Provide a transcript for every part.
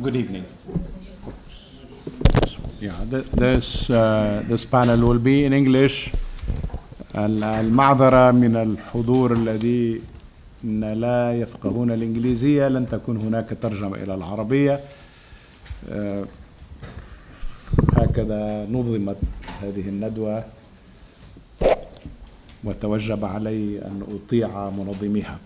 Good evening. Yeah, this panel will be in English. المعذرة من الحضور الذين لا يفقهون الإنجليزية، لن تكون هناك ترجمة إلى العربية. هكذا نظمت هذه الندوة، وتوجب علي أن أطيع منظميها.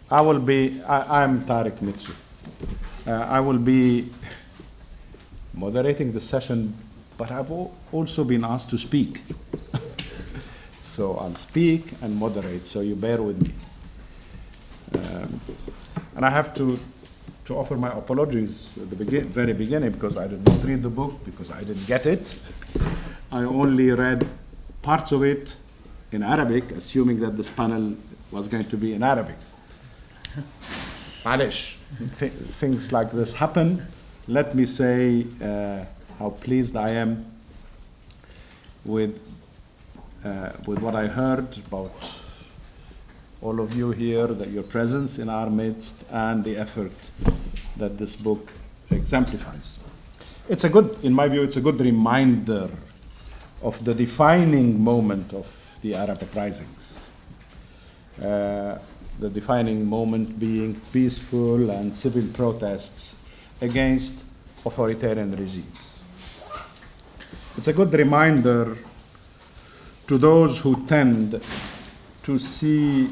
I'm Tariq Mitsu. I will be moderating the session, but I've also been asked to speak. So I'll speak and moderate, so you bear with me. And I have to offer my apologies at the very beginning, because I did not read the book, because I didn't get it. I only read parts of it in Arabic, assuming that this panel was going to be in Arabic. معلش, things like this happen. Let me say how pleased I am with what I heard about all of you here, that your presence in our midst, and the effort that this book exemplifies. It's a good, in my view, it's a good reminder of the defining moment of the Arab uprisings. The defining moment being peaceful and civil protests against authoritarian regimes. It's a good reminder to those who tend to see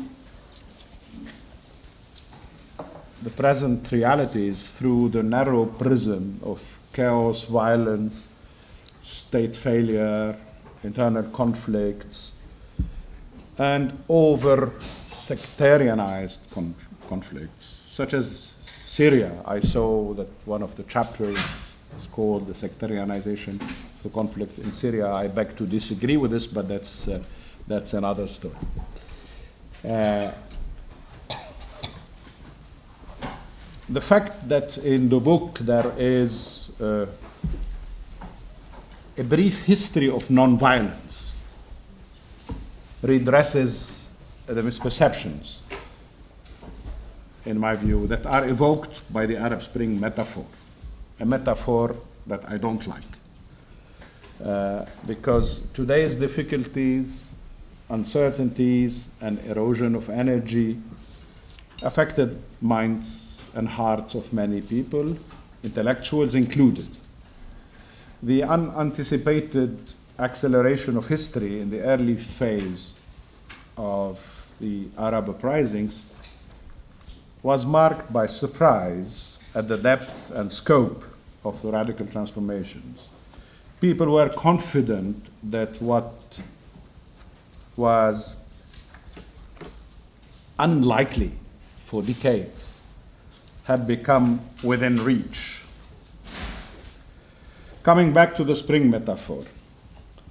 the present realities through the narrow prism of chaos, violence, state failure, internal conflicts, and over sectarianized conflicts, such as Syria. I saw that one of the chapters is called the sectarianization of the conflict in Syria. I beg to disagree with this, but that's another story. The fact that in the book there is a brief history of nonviolence redresses the misperceptions, in my view, that are evoked by the Arab Spring metaphor, a metaphor that I don't like. Because today's difficulties, uncertainties, and erosion of energy affected minds and hearts of many people, intellectuals included. The unanticipated acceleration of history in the early phase of the Arab uprisings was marked by surprise at the depth and scope of the radical transformations. People were confident that what was unlikely for decades had become within reach. Coming back to the spring metaphor,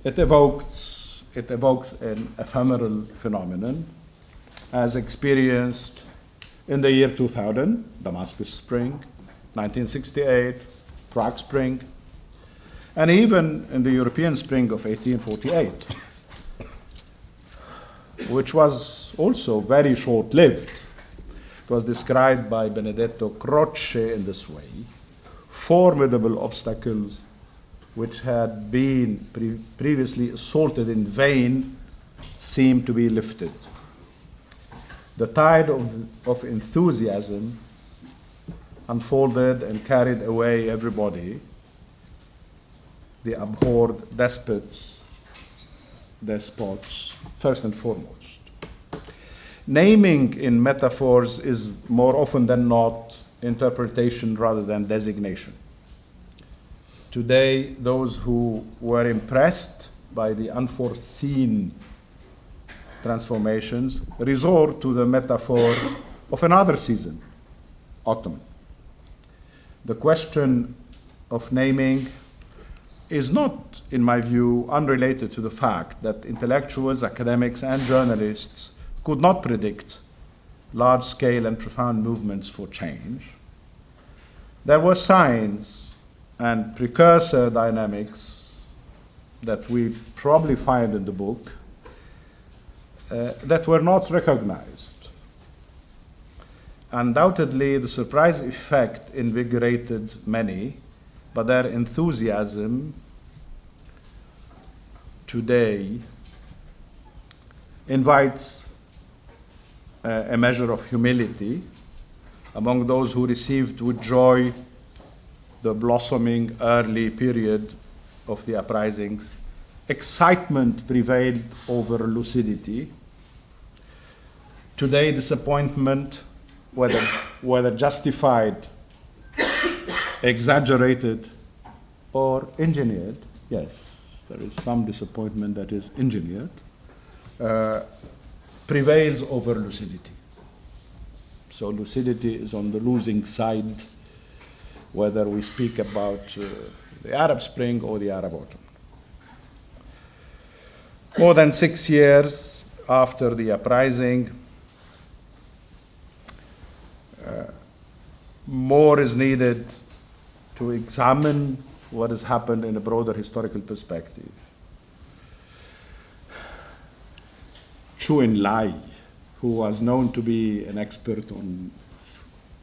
it evokes an ephemeral phenomenon as experienced in the year 2000, Damascus Spring, 1968, Prague Spring, and even in the European Spring of 1848, which was also very short-lived. It was described by Benedetto Croce in this way: formidable obstacles which had been previously assaulted in vain seemed to be lifted. The tide of enthusiasm unfolded and carried away everybody, the abhorred despots, first and foremost. Naming in metaphors is more often than not interpretation rather than designation. Today, those who were impressed by the unforeseen transformations resort to the metaphor of another season, autumn. The question of naming is not, in my view, unrelated to the fact that intellectuals, academics, and journalists could not predict large-scale and profound movements for change. There were signs and precursor dynamics that we probably find in the book that were not recognized. Undoubtedly, the surprise effect invigorated many, but their enthusiasm today invites a measure of humility among those who received with joy the blossoming early period of the uprisings. Excitement prevailed over lucidity. Today, disappointment, whether justified, exaggerated, or engineered, yes, there is some disappointment that is engineered, prevails over lucidity. So lucidity is on the losing side, whether we speak about the Arab Spring or the Arab Autumn. More than 6 years after the uprising, more is needed to examine what has happened in a broader historical perspective. Chu Enlai, who was known to be an expert on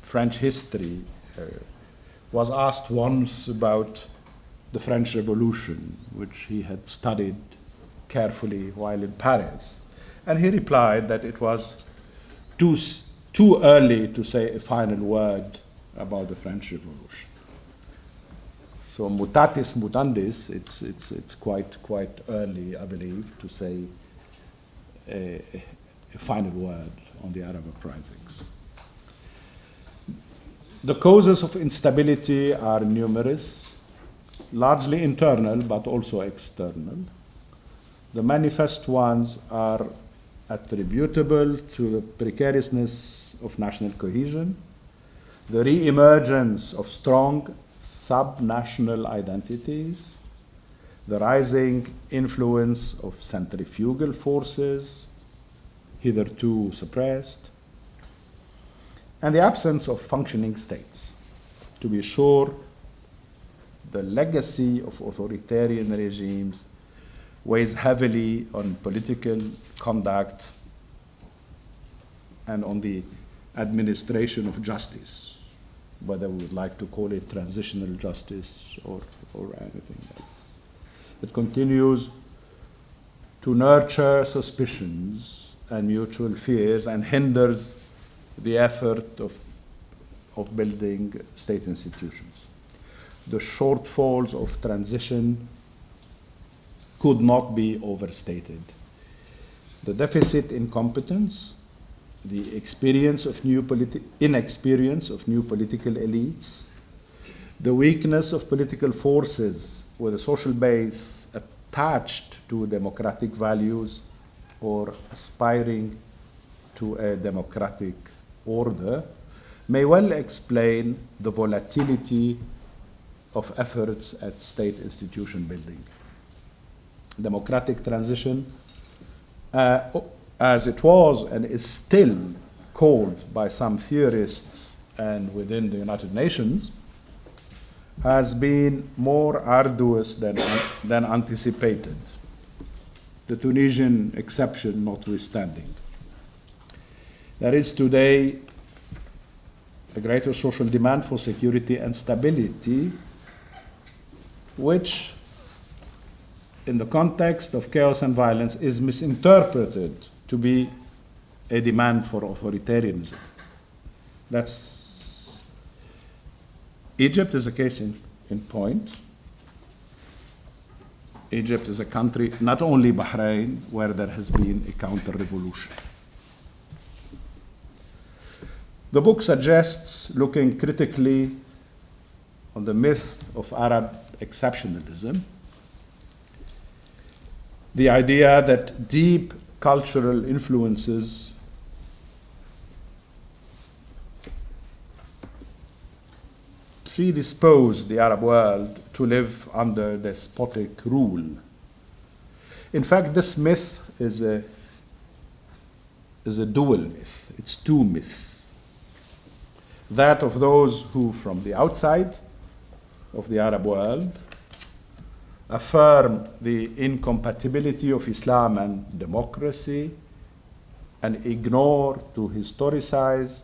French history, was asked once about the French Revolution, which he had studied carefully while in Paris. And he replied that it was too early to say a final word about the French Revolution. So mutatis mutandis, it's quite early, I believe, to say a final word on the Arab uprisings. The causes of instability are numerous, largely internal but also external. The manifest ones are attributable to the precariousness of national cohesion, the re-emergence of strong sub-national identities, the rising influence of centrifugal forces, hitherto suppressed, and the absence of functioning states. To be sure, the legacy of authoritarian regimes weighs heavily on political conduct and on the administration of justice, whether we would like to call it transitional justice or anything else. It continues to nurture suspicions and mutual fears and hinders the effort of building state institutions. The shortfalls of transition could not be overstated. The deficit in competence, the inexperience of new political elites, the weakness of political forces with a social base attached to democratic values or aspiring to a democratic order may well explain the volatility of efforts at state institution building. Democratic transition, as it was and is still called by some theorists and within the United Nations, has been more arduous than anticipated, the Tunisian exception notwithstanding. There is today a greater social demand for security and stability, which, in the context of chaos and violence, is misinterpreted to be a demand for authoritarianism. Egypt is a case in point. Egypt is a country, not only Bahrain, where there has been a counter-revolution. The book suggests looking critically on the myth of Arab exceptionalism, the idea that deep cultural influences predispose the Arab world to live under despotic rule. In fact, this myth is a dual myth. It's two myths. That of those who, from the outside of the Arab world, affirm the incompatibility of Islam and democracy, and ignore, to historicize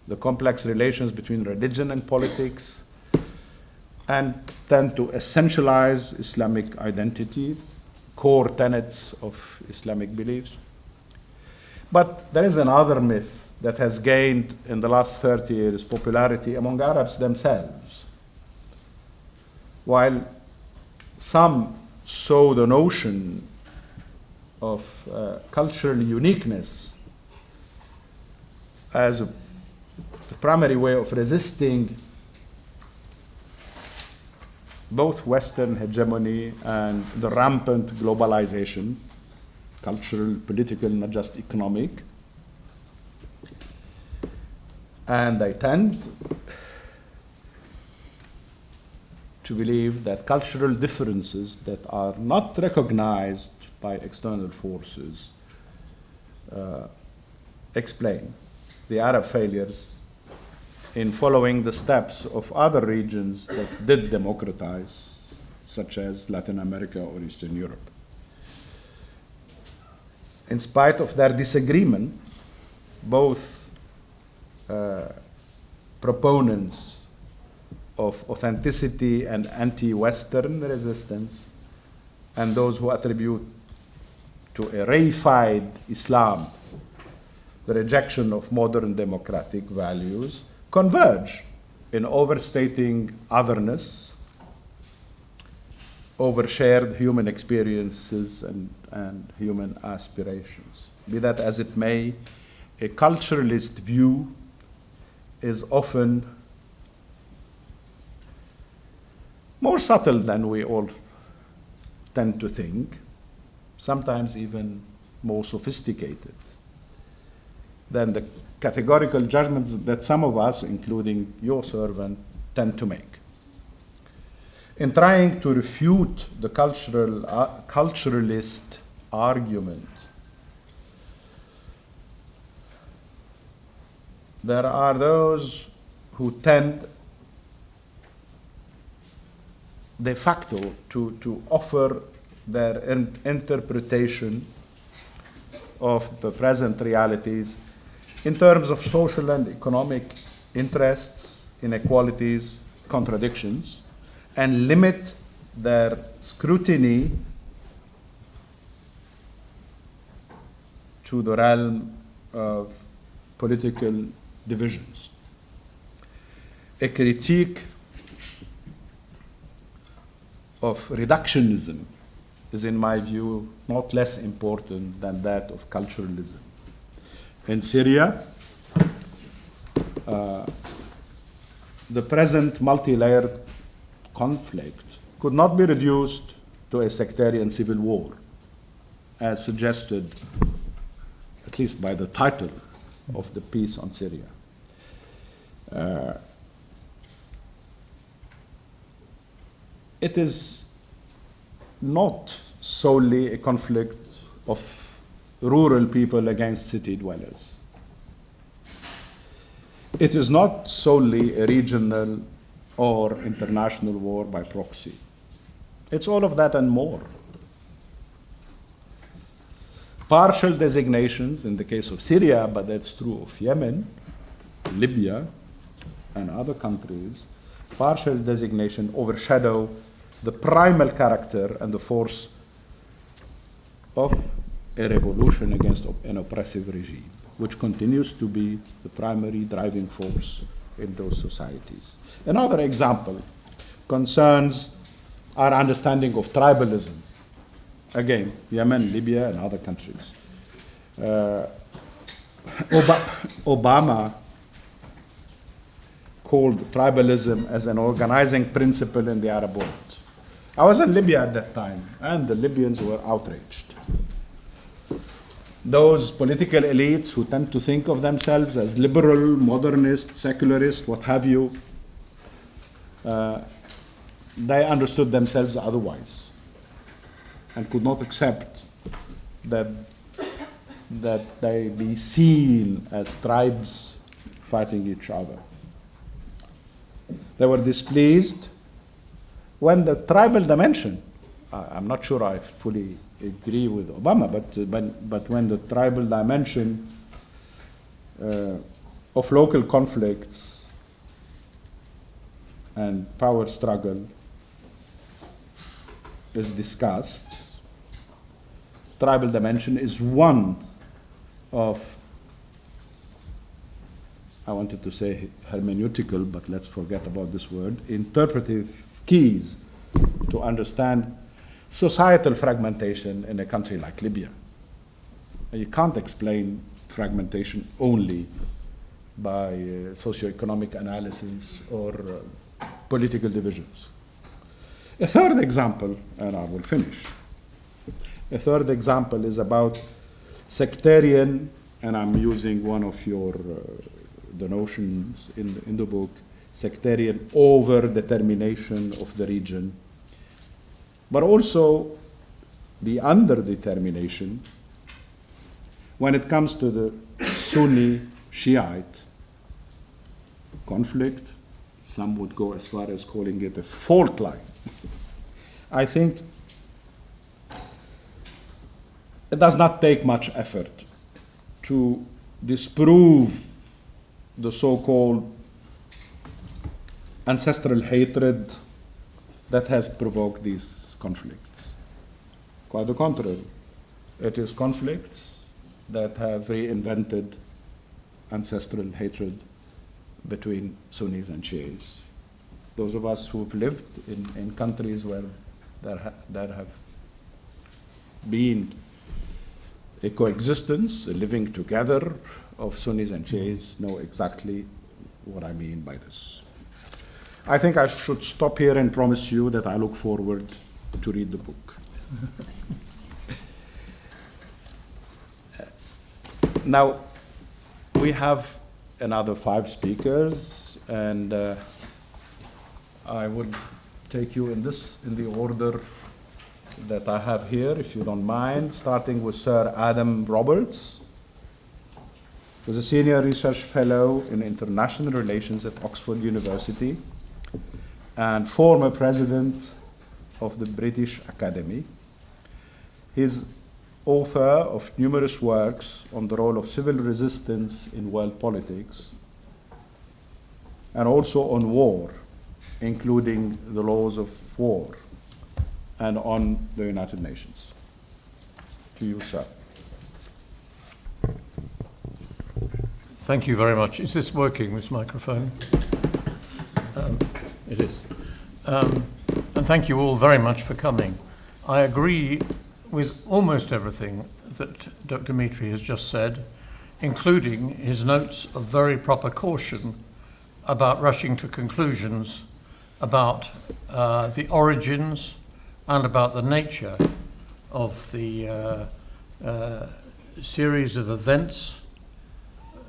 the complex relations between religion and politics, and tend to essentialize Islamic identity, core tenets of Islamic beliefs. But there is another myth that has gained in the last 30 years popularity among Arabs themselves. While some saw the notion of cultural uniqueness as the primary way of resisting both Western hegemony and the rampant globalization, cultural, political, not just economic. And I tend to believe that cultural differences that are not recognized by external forces explain the Arab failures in following the steps of other regions that did democratize, such as Latin America or Eastern Europe. In spite of their disagreement, both proponents of authenticity and anti-Western resistance, and those who attribute to a reified Islam the rejection of modern democratic values, converge in overstating otherness, over shared human experiences and human aspirations. Be that as it may, a culturalist view is often more subtle than we all tend to think, sometimes even more sophisticated than the categorical judgments that some of us, including your servant, tend to make. In trying to refute the culturalist argument, there are those who tend de facto to offer their interpretation of the present realities in terms of social and economic interests, inequalities, contradictions, and limit their scrutiny to the realm of political divisions. A critique of reductionism is, in my view, not less important than that of culturalism. In Syria, the present multi-layered conflict could not be reduced to a sectarian civil war, as suggested, at least by the title of the piece on Syria. It is not solely a conflict of rural people against city dwellers. It is not solely a regional or international war by proxy. It's all of that and more. Partial designations in the case of Syria, but that's true of Yemen, Libya, and other countries, partial designation overshadow the primal character and the force of a revolution against an oppressive regime, which continues to be the primary driving force in those societies. Another example concerns our understanding of tribalism. Again, Yemen, Libya, and other countries. Obama called tribalism as an organizing principle in the Arab world. I was in Libya at that time, and the Libyans were outraged. Those political elites who tend to think of themselves as liberal, modernist, secularist, what have you, they understood themselves otherwise and could not accept that they be seen as tribes fighting each other. They were displeased when the tribal dimension, I'm not sure I fully agree with Obama, but when the tribal dimension of local conflicts and power struggle is discussed, tribal dimension is one of, I wanted to say hermeneutical, but let's forget about this word, interpretive keys to understand societal fragmentation in a country like Libya. You can't explain fragmentation only by socioeconomic analysis or political divisions. A third example, and I will finish. A third example is about sectarian, and I'm using one of your the notions in the book, sectarian over-determination of the region, but also the under-determination when it comes to the Sunni-Shiite conflict. Some would go as far as calling it a fault line. I think it does not take much effort to disprove the so-called ancestral hatred that has provoked these conflicts. Quite the contrary, it is conflicts that have reinvented ancestral hatred between Sunnis and Shias. Those of us who've lived in countries where there have been a coexistence, a living together of Sunnis and Shias know exactly what I mean by this. I think I should stop here and promise you that I look forward to read the book. Now, we have another 5 speakers, and I would take you in the order that I have here, if you don't mind, starting with Sir Adam Roberts, who's a senior research fellow in international relations at Oxford University and former president of the British Academy. He's author of numerous works on the role of civil resistance in world politics and also on war, including the laws of war, and on the United Nations. To you, sir. Thank you very much. Is this working, this microphone? It is. And thank you all very much for coming. I agree with almost everything that Dr. Dimitri has just said, including his notes of very proper caution about rushing to conclusions about the origins and about the nature of the series of events,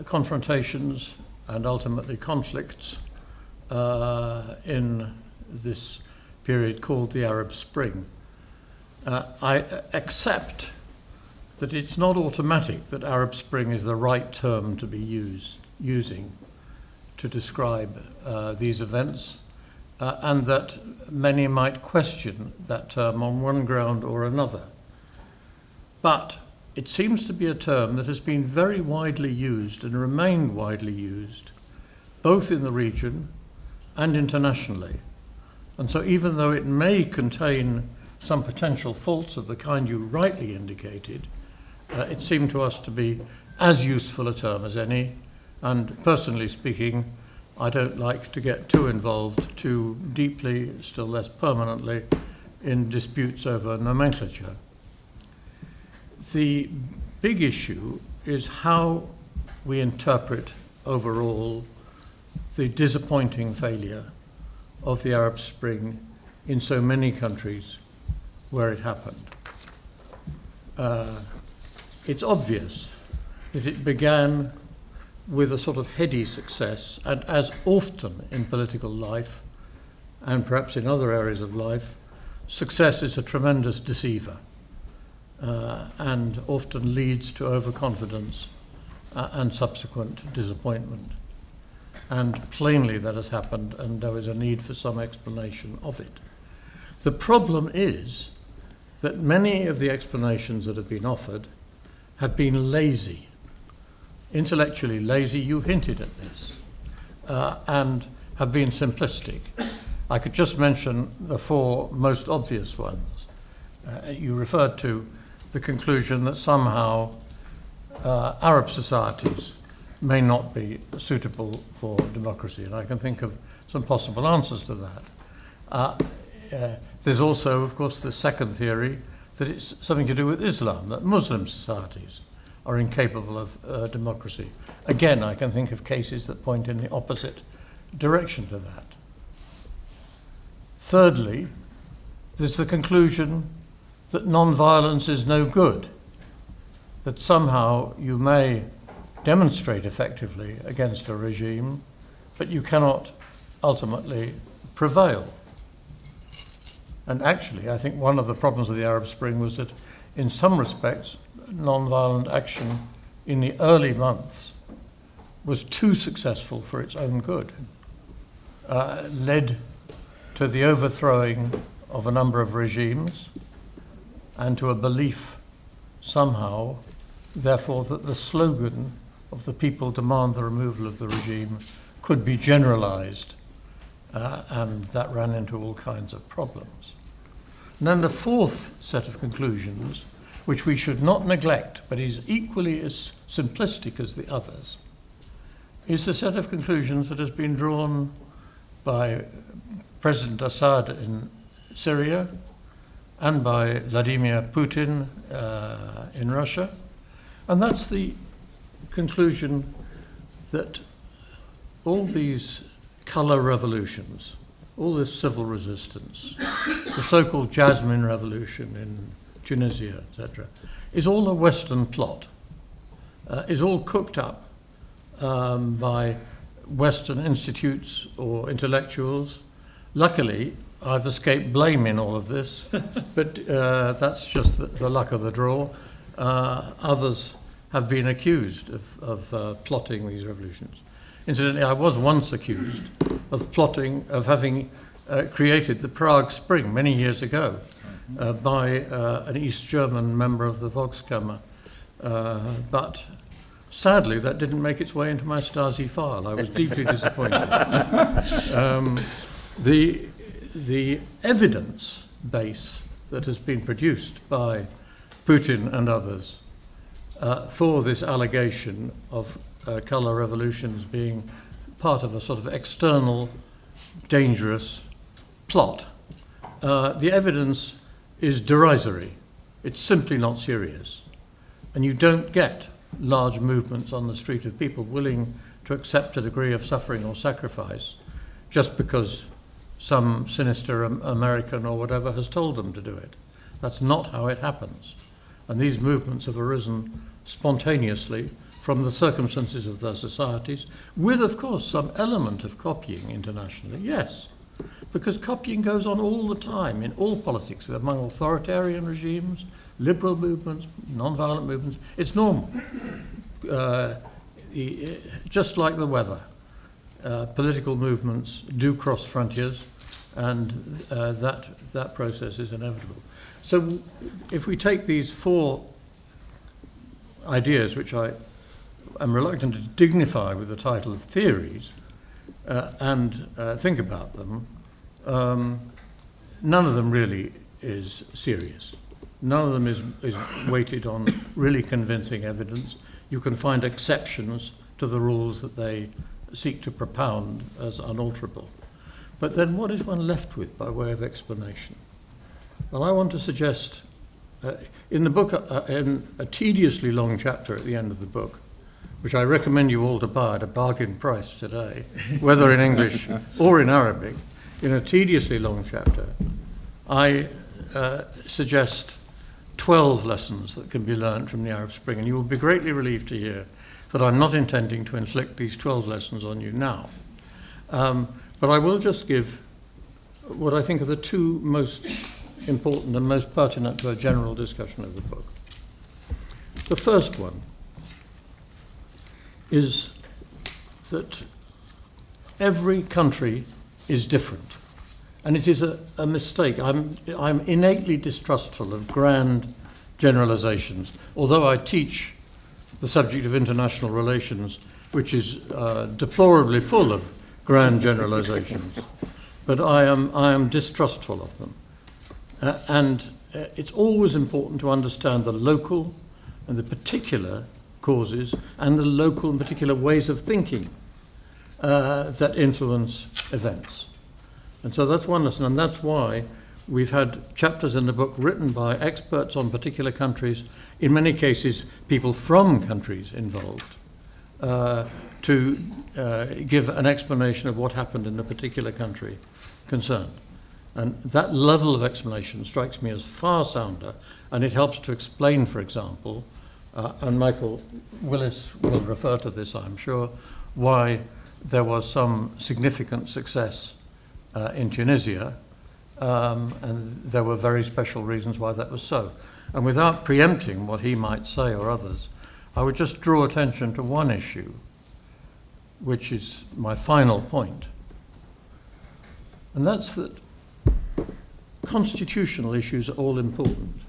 confrontations, and ultimately conflicts in this period called the Arab Spring. I accept that it's not automatic that Arab Spring is the right term to be using to describe these events, and that many might question that term on one ground or another. But it seems to be a term that has been very widely used and remained widely used, both in the region and internationally. And so even though it may contain some potential faults of the kind you rightly indicated, it seemed to us to be as useful a term as any. And personally speaking, I don't like to get too involved too deeply, still less permanently, in disputes over nomenclature. The big issue is how we interpret overall the disappointing failure of the Arab Spring in so many countries where it happened. It's obvious that it began with a sort of heady success, and as often in political life, and perhaps in other areas of life, success is a tremendous deceiver, and often leads to overconfidence and subsequent disappointment. And plainly that has happened, and there is a need for some explanation of it. The problem is that many of the explanations that have been offered have been lazy, intellectually lazy, you hinted at this, and have been simplistic. I could just mention the four most obvious ones. You referred to the conclusion that somehow Arab societies may not be suitable for democracy, and I can think of some possible answers to that. There's also, of course, the second theory that it's something to do with Islam, that Muslim societies are incapable of democracy. Again, I can think of cases that point in the opposite direction to that. Thirdly, there's the conclusion that non-violence is no good, that somehow you may demonstrate effectively against a regime, but you cannot ultimately prevail. And actually, I think one of the problems of the Arab Spring was that in some respects, non-violent action in the early months was too successful for its own good, led to the overthrowing of a number of regimes and to a belief somehow, therefore, that the slogan of the people demand the removal of the regime could be generalized, and that ran into all kinds of problems. And then the fourth set of conclusions, which we should not neglect, but is equally as simplistic as the others, is the set of conclusions that has been drawn by President Assad in Syria and by Vladimir Putin in Russia. And that's the conclusion that all these color revolutions, all this civil resistance, the so-called Jasmine Revolution in Tunisia, etc., is all a Western plot, is all cooked up by Western institutes or intellectuals. Luckily, I've escaped blame in all of this, but that's just the luck of the draw. Others have been accused of plotting these revolutions. Incidentally, I was once accused of plotting, of having created the Prague Spring many years ago by an East German member of the Volkskammer, but sadly that didn't make its way into my Stasi file. I was deeply disappointed. The evidence base that has been produced by Putin and others for this allegation of colour revolutions being part of a sort of external, dangerous plot, the evidence is derisory. It's simply not serious. And you don't get large movements on the street of people willing to accept a degree of suffering or sacrifice just because some sinister American or whatever has told them to do it. That's not how it happens. And these movements have arisen spontaneously from the circumstances of their societies, with, of course, some element of copying internationally, yes, because copying goes on all the time in all politics, among authoritarian regimes, liberal movements, non-violent movements. It's normal. Just like the weather, political movements do cross frontiers, and that process is inevitable. So if we take these four ideas, which I am reluctant to dignify with the title of theories, and think about them, none of them really is serious. None of them is weighted on really convincing evidence. You can find exceptions to the rules that they seek to propound as unalterable. But then what is one left with by way of explanation? Well, I want to suggest, in the book, in a tediously long chapter at the end of the book, which I recommend you all to buy at a bargain price today, whether in English or in Arabic, in a tediously long chapter, I suggest 12 lessons that can be learned from the Arab Spring, and you will be greatly relieved to hear that I'm not intending to inflict these 12 lessons on you now. But I will just give what I think are the two most important and most pertinent to a general discussion of the book. The first one is that every country is different. And it is a mistake. I'm innately distrustful of grand generalizations, although I teach the subject of international relations, which is deplorably full of grand generalizations. But I am distrustful of them. It's always important to understand the local and the particular causes and the local and particular ways of thinking that influence events. And so that's one lesson, and that's why we've had chapters in the book written by experts on particular countries, in many cases people from countries involved, to give an explanation of what happened in a particular country concerned. And that level of explanation strikes me as far sounder, and it helps to explain, for example, and Michael Willis will refer to this, I'm sure, why there was some significant success in Tunisia, and there were very special reasons why that was so. And without preempting what he might say or others, I would just draw attention to one issue, which is my final point, and that's that constitutional issues are all important.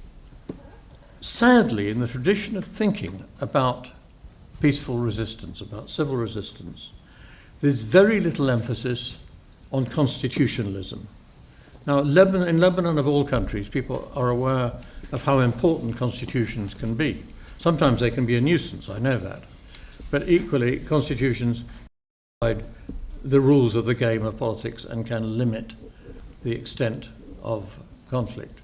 Sadly, in the tradition of thinking about peaceful resistance, about civil resistance, there's very little emphasis on constitutionalism. Now, in Lebanon, of all countries, people are aware of how important constitutions can be. Sometimes they can be a nuisance, I know that. But equally, constitutions provide the rules of the game of politics and can limit the extent of conflict.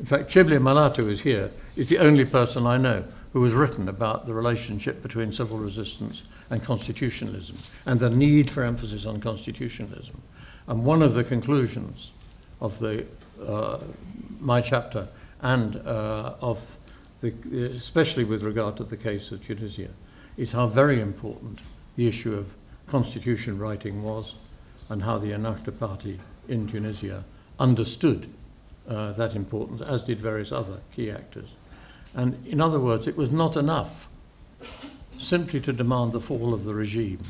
In fact, Chibli Malatu, who is here, is the only person I know who has written about the relationship between civil resistance and constitutionalism and the need for emphasis on constitutionalism. And one of the conclusions of my chapter and especially with regard to the case of Tunisia, is how very important the issue of constitution writing was and how the Ennahda party in Tunisia understood that importance, as did various other key actors. And in other words, it was not enough simply to demand the fall of the regime,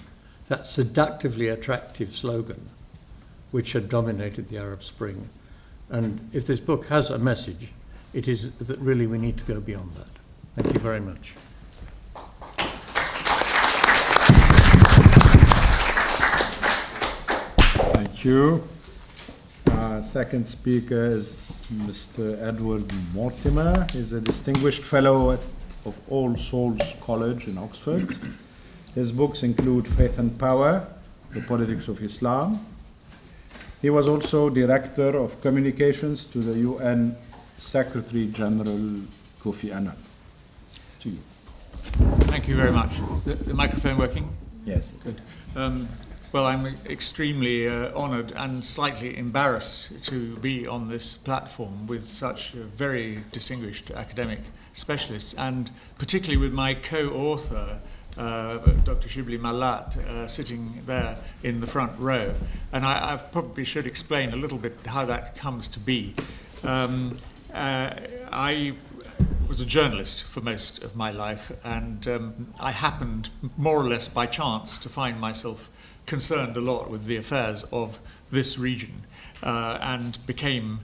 that seductively attractive slogan which had dominated the Arab Spring. And if this book has a message, it is that really we need to go beyond that. Thank you very much. Thank you. Second speaker is Mr. Edward Mortimer. He's a distinguished fellow of All Souls College in Oxford. His books include Faith and Power, The Politics of Islam. He was also Director of Communications to the UN Secretary General Kofi Annan. To you. Thank you very much. The microphone working? Yes. Good. Well, I'm extremely honoured and slightly embarrassed to be on this platform with such very distinguished academic specialists, and particularly with my co-author, Dr. Shibli Malat, sitting there in the front row. And I probably should explain a little bit how that comes to be. I was a journalist for most of my life, and I happened, more or less by chance, to find myself concerned a lot with the affairs of this region, and became,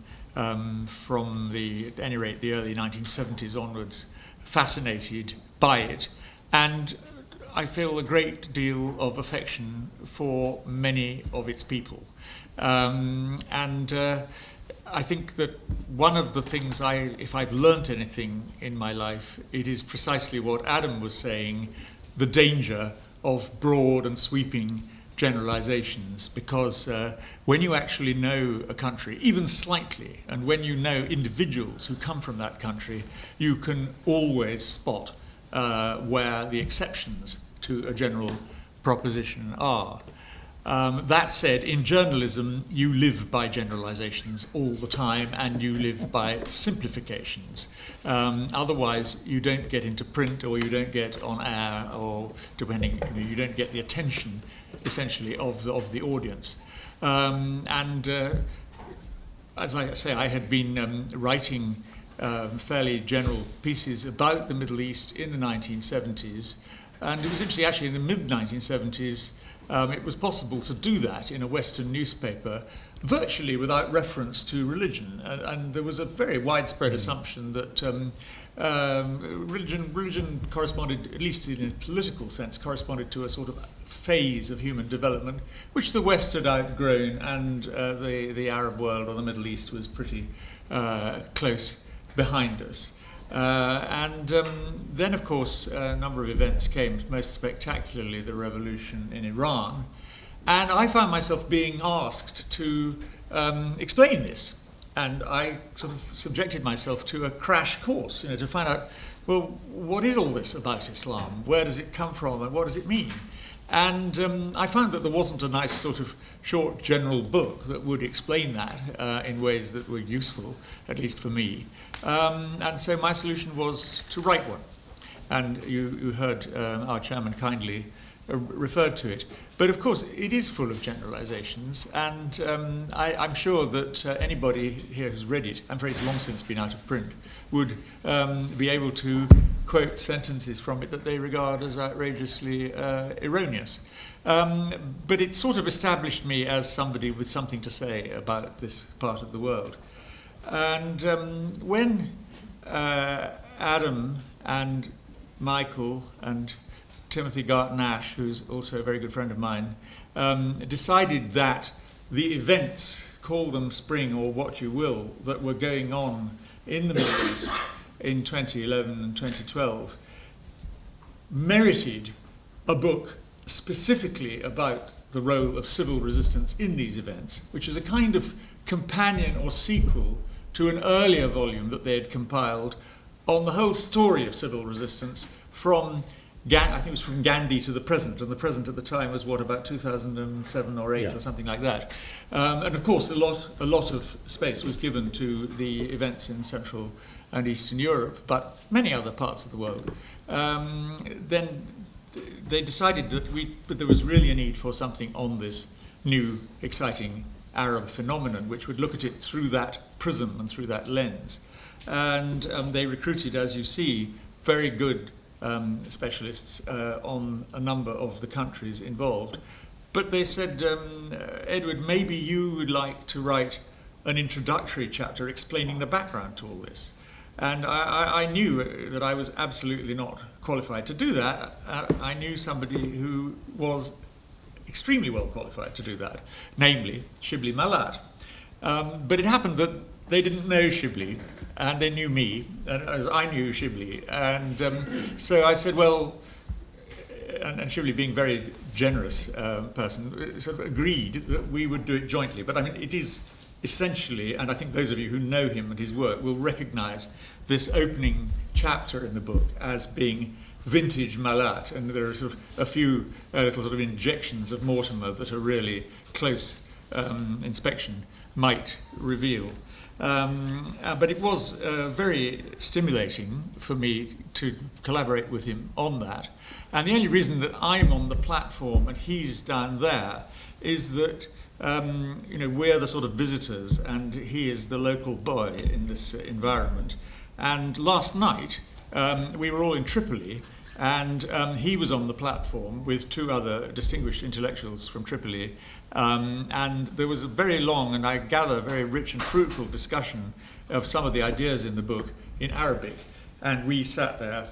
from at any rate, the early 1970s onwards, fascinated by it. And I feel a great deal of affection for many of its people. I think that one of the things if I've learnt anything in my life, it is precisely what Adam was saying, the danger of broad and sweeping generalizations, because when you actually know a country, even slightly, and when you know individuals who come from that country, you can always spot where the exceptions to a general proposition are. That said, in journalism, you live by generalizations all the time, and you live by simplifications. Otherwise, you don't get into print, or you don't get on air, or depending, you don't get the attention, essentially, of the audience. As I say, I had been writing fairly general pieces about the Middle East in the 1970s, and it was interesting, actually, in the mid-1970s, it was possible to do that in a Western newspaper virtually without reference to religion. And there was a very widespread assumption that religion corresponded, at least in a political sense, corresponded to a sort of phase of human development, which the West had outgrown, and the Arab world or the Middle East was pretty close behind us. Then, of course, a number of events came, most spectacularly the revolution in Iran. And I found myself being asked to explain this. And I sort of subjected myself to a crash course, to find out, well, what is all this about Islam? Where does it come from and what does it mean? And I found that there wasn't a nice sort of short general book that would explain that in ways that were useful, at least for me. And so my solution was to write one. And you heard our chairman kindly referred to it. But of course, it is full of generalizations, and I'm sure that anybody here who's read it, I'm afraid it's long since been out of print, would be able to quote sentences from it that they regard as outrageously erroneous. But it sort of established me as somebody with something to say about this part of the world. And when Adam and Michael and Timothy Garton-Ash, who's also a very good friend of mine, decided that the events, call them spring or what you will, that were going on in the Middle East in 2011 and 2012 merited a book specifically about the role of civil resistance in these events, which is a kind of companion or sequel to an earlier volume that they had compiled on the whole story of civil resistance from I think it was from Gandhi to the present, and the present at the time was about 2007 or 8 or something like that. And of course, a lot of space was given to the events in Central and Eastern Europe, but many other parts of the world. Then they decided that there was really a need for something on this new, exciting Arab phenomenon, which would look at it through that prism and through that lens. And they recruited, as you see, very good specialists on a number of the countries involved. But they said, Edward, maybe you would like to write an introductory chapter explaining the background to all this. And I knew that I was absolutely not qualified to do that. I knew somebody who was extremely well qualified to do that, namely Shibli Malat. But it happened that they didn't know Shibli, and they knew me, as I knew Shibli. And so I said, well, and Shibli, being a very generous person, sort of agreed that we would do it jointly. But I mean, it is essentially, and I think those of you who know him and his work will recognize this opening chapter in the book as being vintage Malat, and there are sort of a few little sort of injections of Mortimer that a really close inspection might reveal. But it was very stimulating for me to collaborate with him on that. And the only reason that I'm on the platform and he's down there is that we're the sort of visitors and he is the local boy in this environment. And last night we were all in Tripoli, and he was on the platform with two other distinguished intellectuals from Tripoli, and there was a very long and I gather very rich and fruitful discussion of some of the ideas in the book in Arabic, and we sat there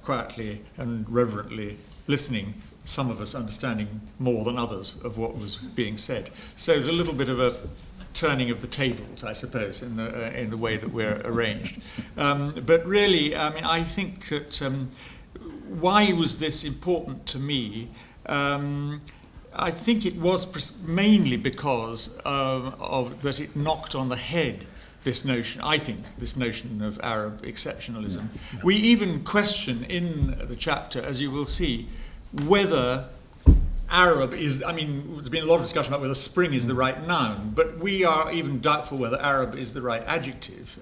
quietly and reverently listening, some of us understanding more than others of what was being said. So there's a little bit of a turning of the tables, I suppose, in the way that we're arranged. But really, I mean, I think that why was this important to me? I think it was mainly because of that it knocked on the head this notion, I think, this notion of Arab exceptionalism. Yes. We even question in the chapter, as you will see, whether Arab is, I mean, there's been a lot of discussion about whether spring is the right noun, but we are even doubtful whether Arab is the right adjective.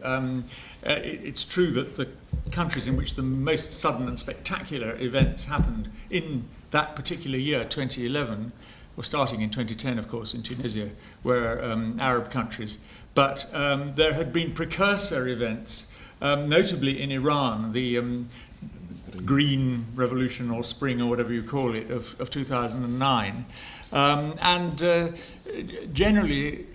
It's true that the countries in which the most sudden and spectacular events happened in that particular year, 2011, or starting in 2010, of course, in Tunisia, were Arab countries. But there had been precursor events, notably in Iran, the green revolution or spring or whatever you call it of 2009. Generally,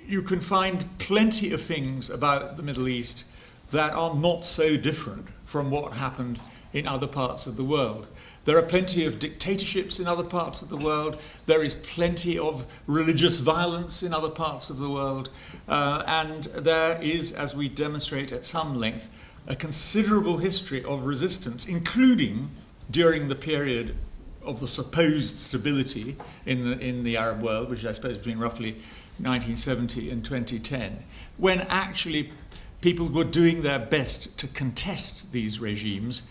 you can find plenty of things about the Middle East that are not so different from what happened in other parts of the world. There are plenty of dictatorships in other parts of the world. There is plenty of religious violence in other parts of the world. And there is, as we demonstrate at some length, a considerable history of resistance, including during the period of the supposed stability in the Arab world, which is, I suppose, between roughly 1970 and 2010, when actually people were doing their best to contest these regimes,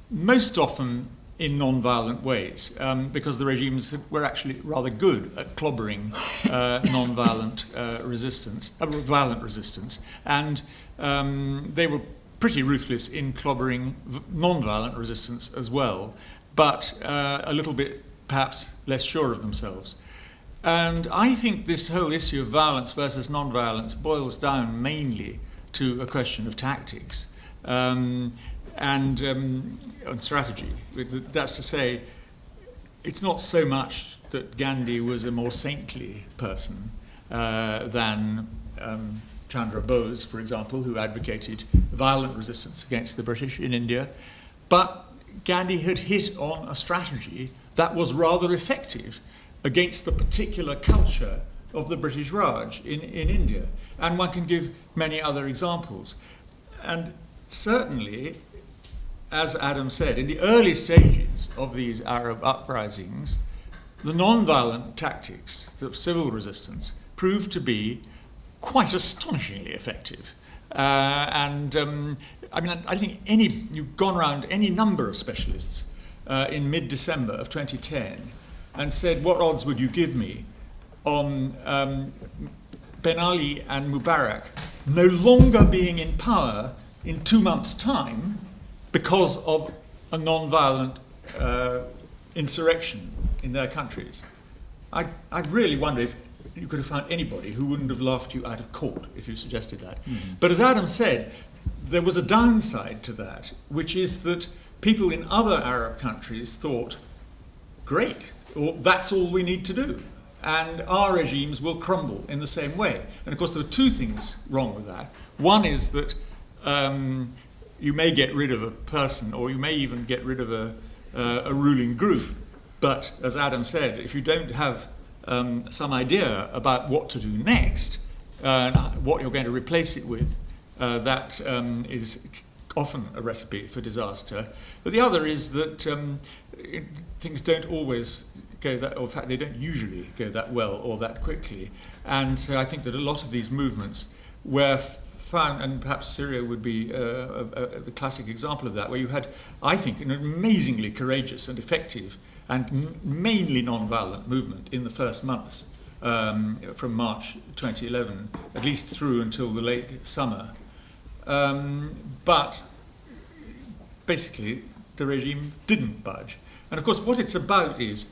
most often in non-violent ways, because the regimes were actually rather good at clobbering non-violent violent resistance, and they were pretty ruthless in clobbering non-violent resistance as well, but a little bit perhaps less sure of themselves. And I think this whole issue of violence versus non-violence boils down mainly to a question of tactics and strategy. That's to say, it's not so much that Gandhi was a more saintly person than Chandra Bose, for example, who advocated violent resistance against the British in India. But Gandhi had hit on a strategy that was rather effective against the particular culture of the British Raj in India. And one can give many other examples. And certainly, as Adam said, in the early stages of these Arab uprisings, the non-violent tactics of civil resistance proved to be quite astonishingly effective. I think you've gone around any number of specialists in mid-December of 2010 and said, what odds would you give me on Ben Ali and Mubarak no longer being in power in 2 months' time because of a non-violent insurrection in their countries? I'd really wonder if you could have found anybody who wouldn't have laughed you out of court if you suggested that. Mm-hmm. But as Adam said, there was a downside to that, which is that people in other Arab countries thought, great, or that's all we need to do, and our regimes will crumble in the same way. And of course there are two things wrong with that. One is that you may get rid of a person, or you may even get rid of a ruling group, but as Adam said, if you don't have some idea about what to do next, what you're going to replace it with, that is often a recipe for disaster. But the other is that things don't always go that, or in fact they don't usually go that well or that quickly. And so I think that a lot of these movements were found, and perhaps Syria would be the classic example of that, where you had, I think, an amazingly courageous and effective and mainly non-violent movement in the first months from March 2011, at least through until the late summer. But basically, the regime didn't budge. And of course, what it's about is,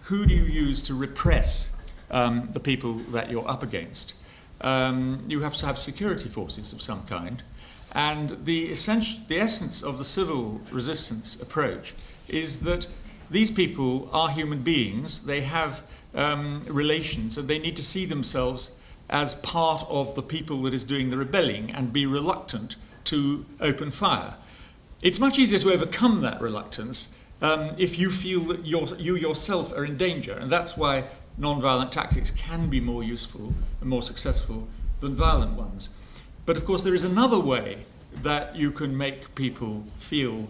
who do you use to repress the people that you're up against? You have to have security forces of some kind. And the essence of the civil resistance approach is that these people are human beings. They have relations, and they need to see themselves as part of the people that is doing the rebelling and be reluctant to open fire. It's much easier to overcome that reluctance if you feel that you yourself are in danger, and that's why non-violent tactics can be more useful and more successful than violent ones. But of course there is another way that you can make people feel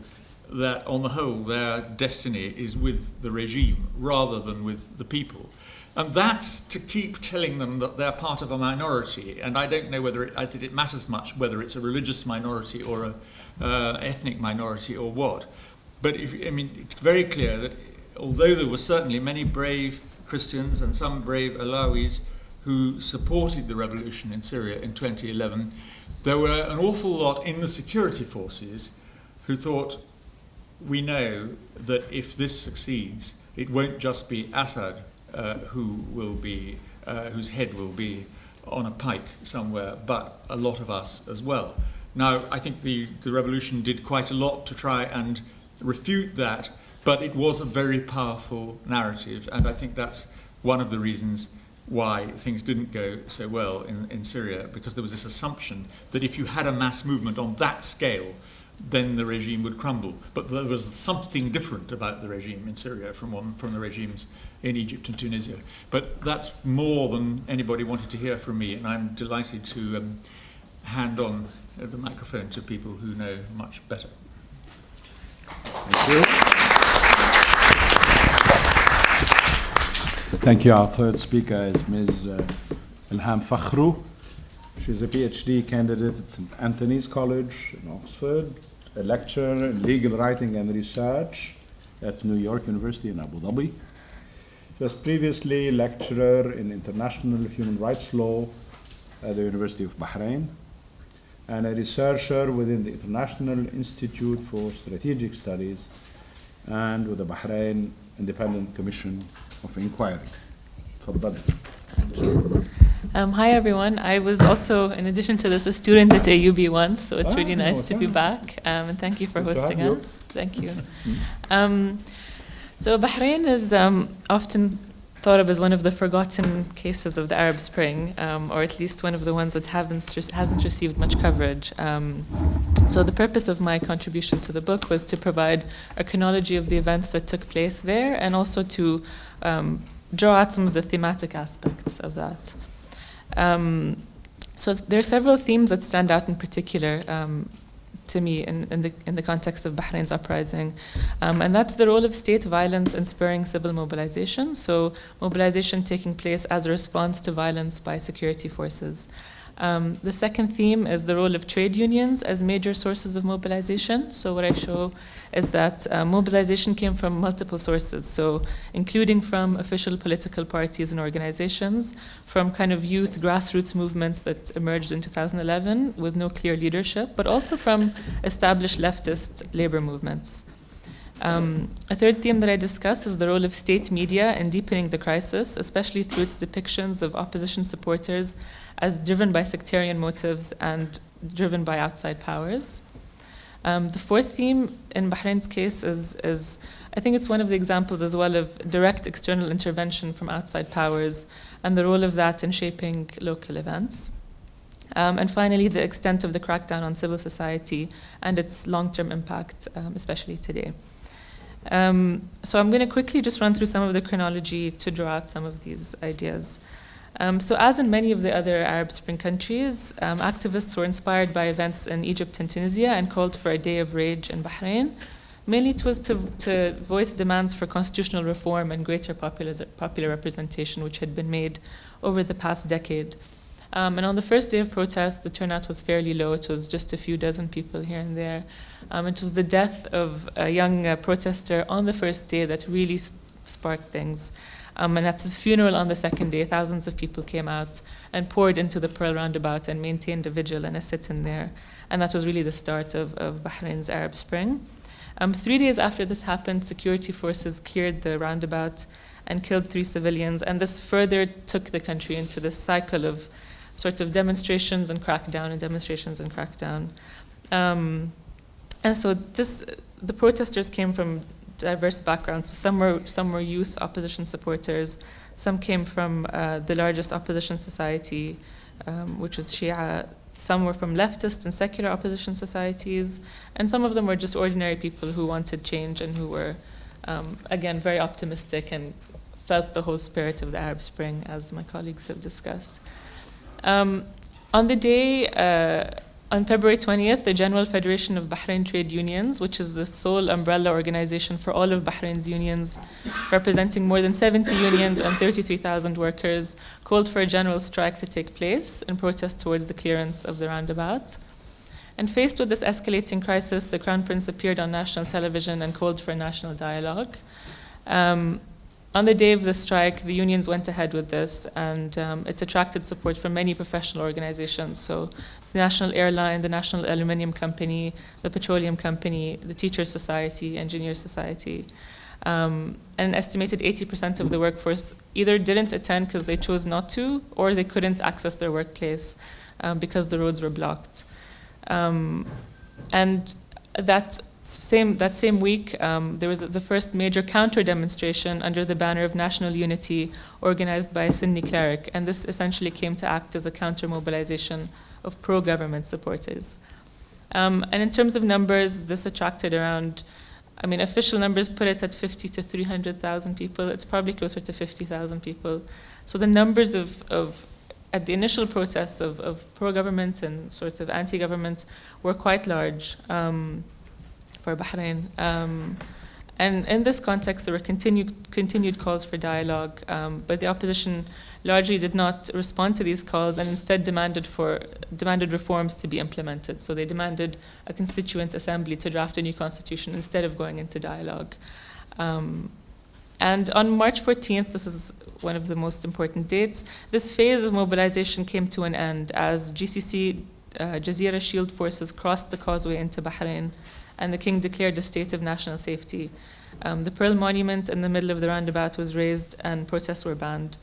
that on the whole their destiny is with the regime rather than with the people. And that's to keep telling them that they're part of a minority. And I don't know whether I think it matters much whether it's a religious minority or an ethnic minority or what. But it's very clear that although there were certainly many brave Christians and some brave Alawis who supported the revolution in Syria in 2011, there were an awful lot in the security forces who thought, we know that if this succeeds, it won't just be Assad whose head will be on a pike somewhere, but a lot of us as well. Now, I think the revolution did quite a lot to try and refute that, but it was a very powerful narrative, and I think that's one of the reasons why things didn't go so well in Syria, because there was this assumption that if you had a mass movement on that scale, then the regime would crumble. But there was something different about the regime in Syria from the regimes in Egypt and Tunisia. But that's more than anybody wanted to hear from me, and I'm delighted to hand on the microphone to people who know much better. Thank you. Thank you. Our third speaker is Ms. Enhan Farouk. She's a PhD candidate at St. Anthony's College in Oxford, a lecturer in legal writing and research at New York University in Abu Dhabi. She was previously lecturer in international human rights law at the University of Bahrain and a researcher within the International Institute for Strategic Studies and with the Bahrain Independent Commission of Inquiry. Thank you. Hi everyone. I was also, in addition to this, a student at AUB once, so it's really nice to be back. And thank you for hosting us. Thank you. So Bahrain is often thought of as one of the forgotten cases of the Arab Spring, or at least one of the ones that hasn't received much coverage. So the purpose of my contribution to the book was to provide a chronology of the events that took place there, and also to draw out some of the thematic aspects of that. So there are several themes that stand out in particular to me in the context of Bahrain's uprising, and that's the role of state violence in spurring civil mobilization. So mobilization taking place as a response to violence by security forces. The second theme is the role of trade unions as major sources of mobilization. So what I show is that mobilization came from multiple sources, so including from official political parties and organizations, from kind of youth grassroots movements that emerged in 2011 with no clear leadership, but also from established leftist labor movements. A third theme that I discuss is the role of state media in deepening the crisis, especially through its depictions of opposition supporters as driven by sectarian motives and driven by outside powers. The fourth theme in Bahrain's case is I think it's one of the examples as well of direct external intervention from outside powers and the role of that in shaping local events. And finally, the extent of the crackdown on civil society and its long-term impact, especially today. So I'm going to quickly just run through some of the chronology to draw out some of these ideas. So as in many of the other Arab Spring countries, activists were inspired by events in Egypt and Tunisia and called for a day of rage in Bahrain. Mainly it was to voice demands for constitutional reform and greater popular representation, which had been made over the past decade. And on the first day of protest, the turnout was fairly low. It was just a few dozen people here and there. It was the death of a young protester on the first day that really sparked things. And at his funeral on the second day, thousands of people came out and poured into the Pearl Roundabout and maintained a vigil and a sit-in there. And that was really the start of Bahrain's Arab Spring. 3 days after this happened, security forces cleared the roundabout and killed 3 civilians. And this further took the country into this cycle of sort of demonstrations and crackdown and demonstrations and crackdown. And so the protesters came from diverse backgrounds. So some were youth opposition supporters. Some came from the largest opposition society, which was Shia. Some were from leftist and secular opposition societies. And some of them were just ordinary people who wanted change and who were, again, very optimistic and felt the whole spirit of the Arab Spring, as my colleagues have discussed. On the day, on February 20th, the General Federation of Bahrain Trade Unions, which is the sole umbrella organization for all of Bahrain's unions, representing more than 70 unions and 33,000 workers, called for a general strike to take place in protest towards the clearance of the roundabout. And faced with this escalating crisis, the Crown Prince appeared on national television and called for a national dialogue. On the day of the strike, the unions went ahead with this, and it attracted support from many professional organizations. So the National Airline, the National Aluminium Company, the Petroleum Company, the Teachers Society, Engineers Society. And an estimated 80% of the workforce either didn't attend because they chose not to, or they couldn't access their workplace because the roads were blocked. And that same week, there was the first major counter-demonstration under the banner of national unity organized by a Sunni cleric, and this essentially came to act as a counter-mobilization of pro-government supporters. And in terms of numbers, this attracted around, official numbers put it at 50 to 300,000 people. It's probably closer to 50,000 people. So the numbers at the initial protests of pro-government and sort of anti-government were quite large for Bahrain. And in this context, there were continued calls for dialogue, but the opposition largely did not respond to these calls and instead demanded reforms to be implemented. So they demanded a constituent assembly to draft a new constitution instead of going into dialogue. And on March 14th, this is one of the most important dates, this phase of mobilization came to an end as GCC Jazeera Shield forces crossed the causeway into Bahrain, and the king declared a state of national safety. The Pearl Monument in the middle of the roundabout was razed and protests were banned.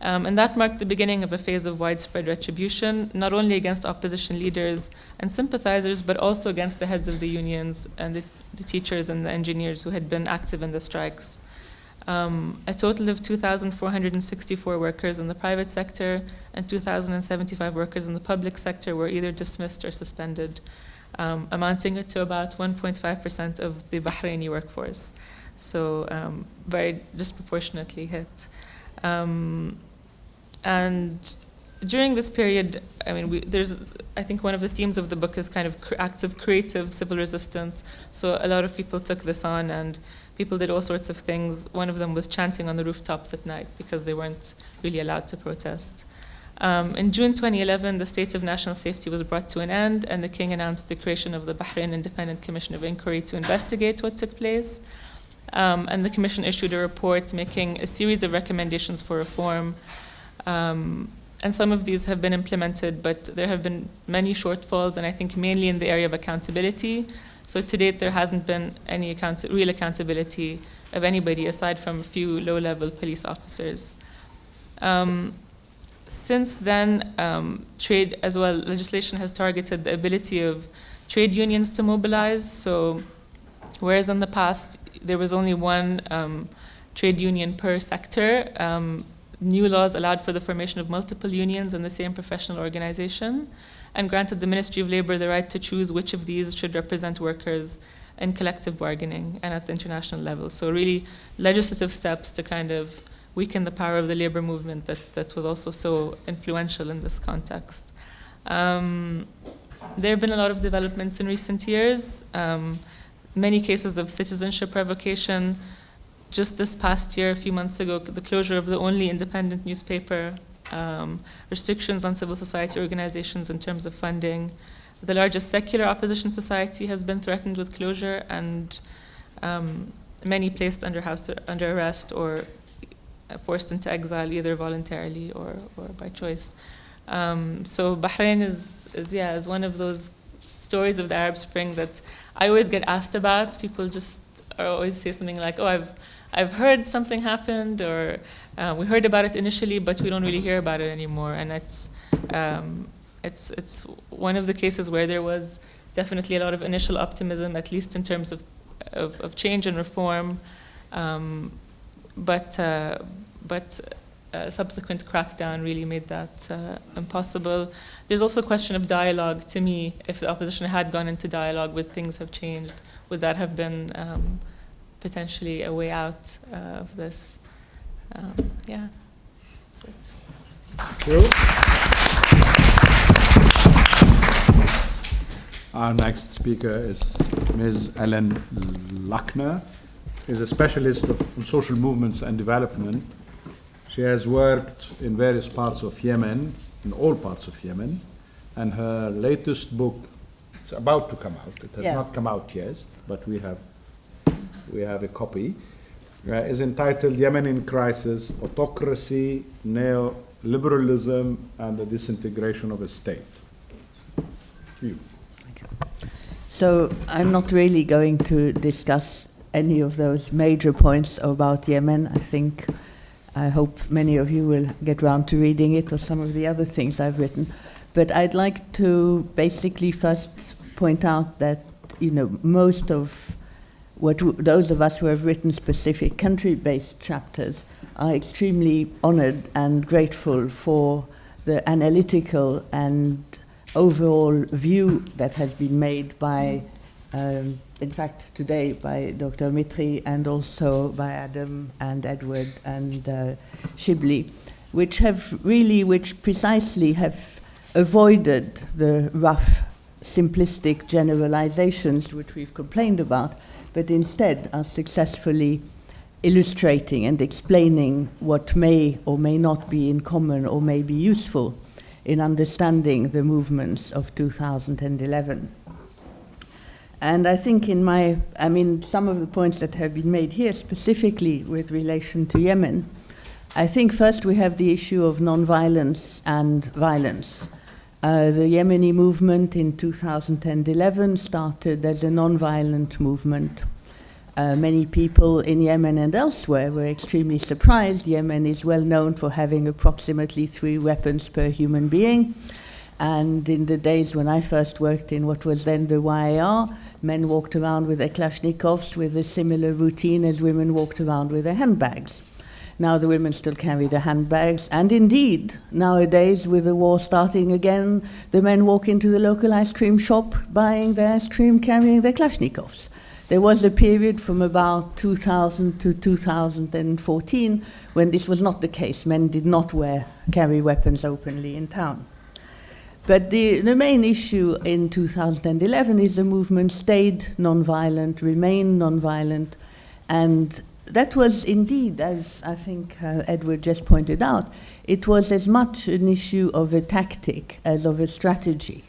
And that marked the beginning of a phase of widespread retribution, not only against opposition leaders and sympathizers, but also against the heads of the unions and the teachers and the engineers who had been active in the strikes. A total of 2,464 workers in the private sector and 2,075 workers in the public sector were either dismissed or suspended, amounting to about 1.5% of the Bahraini workforce. So very disproportionately hit. And during this period, I think one of the themes of the book is kind of acts of creative civil resistance. So a lot of people took this on, and people did all sorts of things. One of them was chanting on the rooftops at night because they weren't really allowed to protest. In June 2011, the state of national safety was brought to an end, and the king announced the creation of the Bahrain Independent Commission of Inquiry to investigate what took place. And the commission issued a report making a series of recommendations for reform. And some of these have been implemented, but there have been many shortfalls, and I think mainly in the area of accountability. So to date, there hasn't been any real accountability of anybody aside from a few low-level police officers. Since then, trade as well, legislation has targeted the ability of trade unions to mobilize. So whereas in the past, there was only one trade union per sector, new laws allowed for the formation of multiple unions in the same professional organization and granted the Ministry of Labor the right to choose which of these should represent workers in collective bargaining and at the international level. So really legislative steps to kind of weaken the power of the labor movement that was also so influential in this context. There have been a lot of developments in recent years, many cases of citizenship revocation. Just this past year, a few months ago, the closure of the only independent newspaper, restrictions on civil society organizations in terms of funding. The largest secular opposition society has been threatened with closure, and many placed under arrest or forced into exile, either voluntarily or by choice. So Bahrain is one of those stories of the Arab Spring that I always get asked about. People just always say something like, "Oh, I've heard something happened," or "We heard about it initially, but we don't really hear about it anymore." And it's one of the cases where there was definitely a lot of initial optimism, at least in terms of change and reform, but subsequent crackdown really made that impossible. There's also a question of dialogue. To me, if the opposition had gone into dialogue, would things have changed? Would that have been potentially a way out of this? Yeah. That's it. Thank you. Our next speaker is Ms. Ellen Buckner. She's a specialist in social movements and development. She has worked in various parts of Yemen, in all parts of Yemen, and her latest book, it's about to come out. It has not come out yet, but we have a copy, is entitled Yemen in Crisis, Autocracy, Neoliberalism, and the Disintegration of a State. To you. Thank you. So I'm not really going to discuss any of those major points about Yemen. I hope many of you will get round to reading it or some of the other things I've written. But I'd like to basically first point out that, most of those of us who have written specific country-based chapters are extremely honored and grateful for the analytical and overall view that has been made by, in fact, today by Dr. Mitri and also by Adam and Edward and Shibli, which precisely have avoided the rough, simplistic generalizations which we've complained about, but instead are successfully illustrating and explaining what may or may not be in common or may be useful in understanding the movements of 2011. And I think some of the points that have been made here, specifically with relation to Yemen, I think first we have the issue of nonviolence and violence. The Yemeni movement in 2011 started as a nonviolent movement. Many people in Yemen and elsewhere were extremely surprised. Yemen is well known for having approximately 3 weapons per human being. And in the days when I first worked in what was then the YAR, men walked around with their Kalashnikovs with a similar routine as women walked around with their handbags. Now the women still carry the handbags, and indeed, nowadays, with the war starting again, the men walk into the local ice cream shop buying their ice cream, carrying their Kalashnikovs. There was a period from about 2000 to 2014 when this was not the case. Men did not carry weapons openly in town. But the main issue in 2011 is the movement stayed nonviolent, remained nonviolent, and that was indeed, as I think Edward just pointed out, it was as much an issue of a tactic as of a strategy.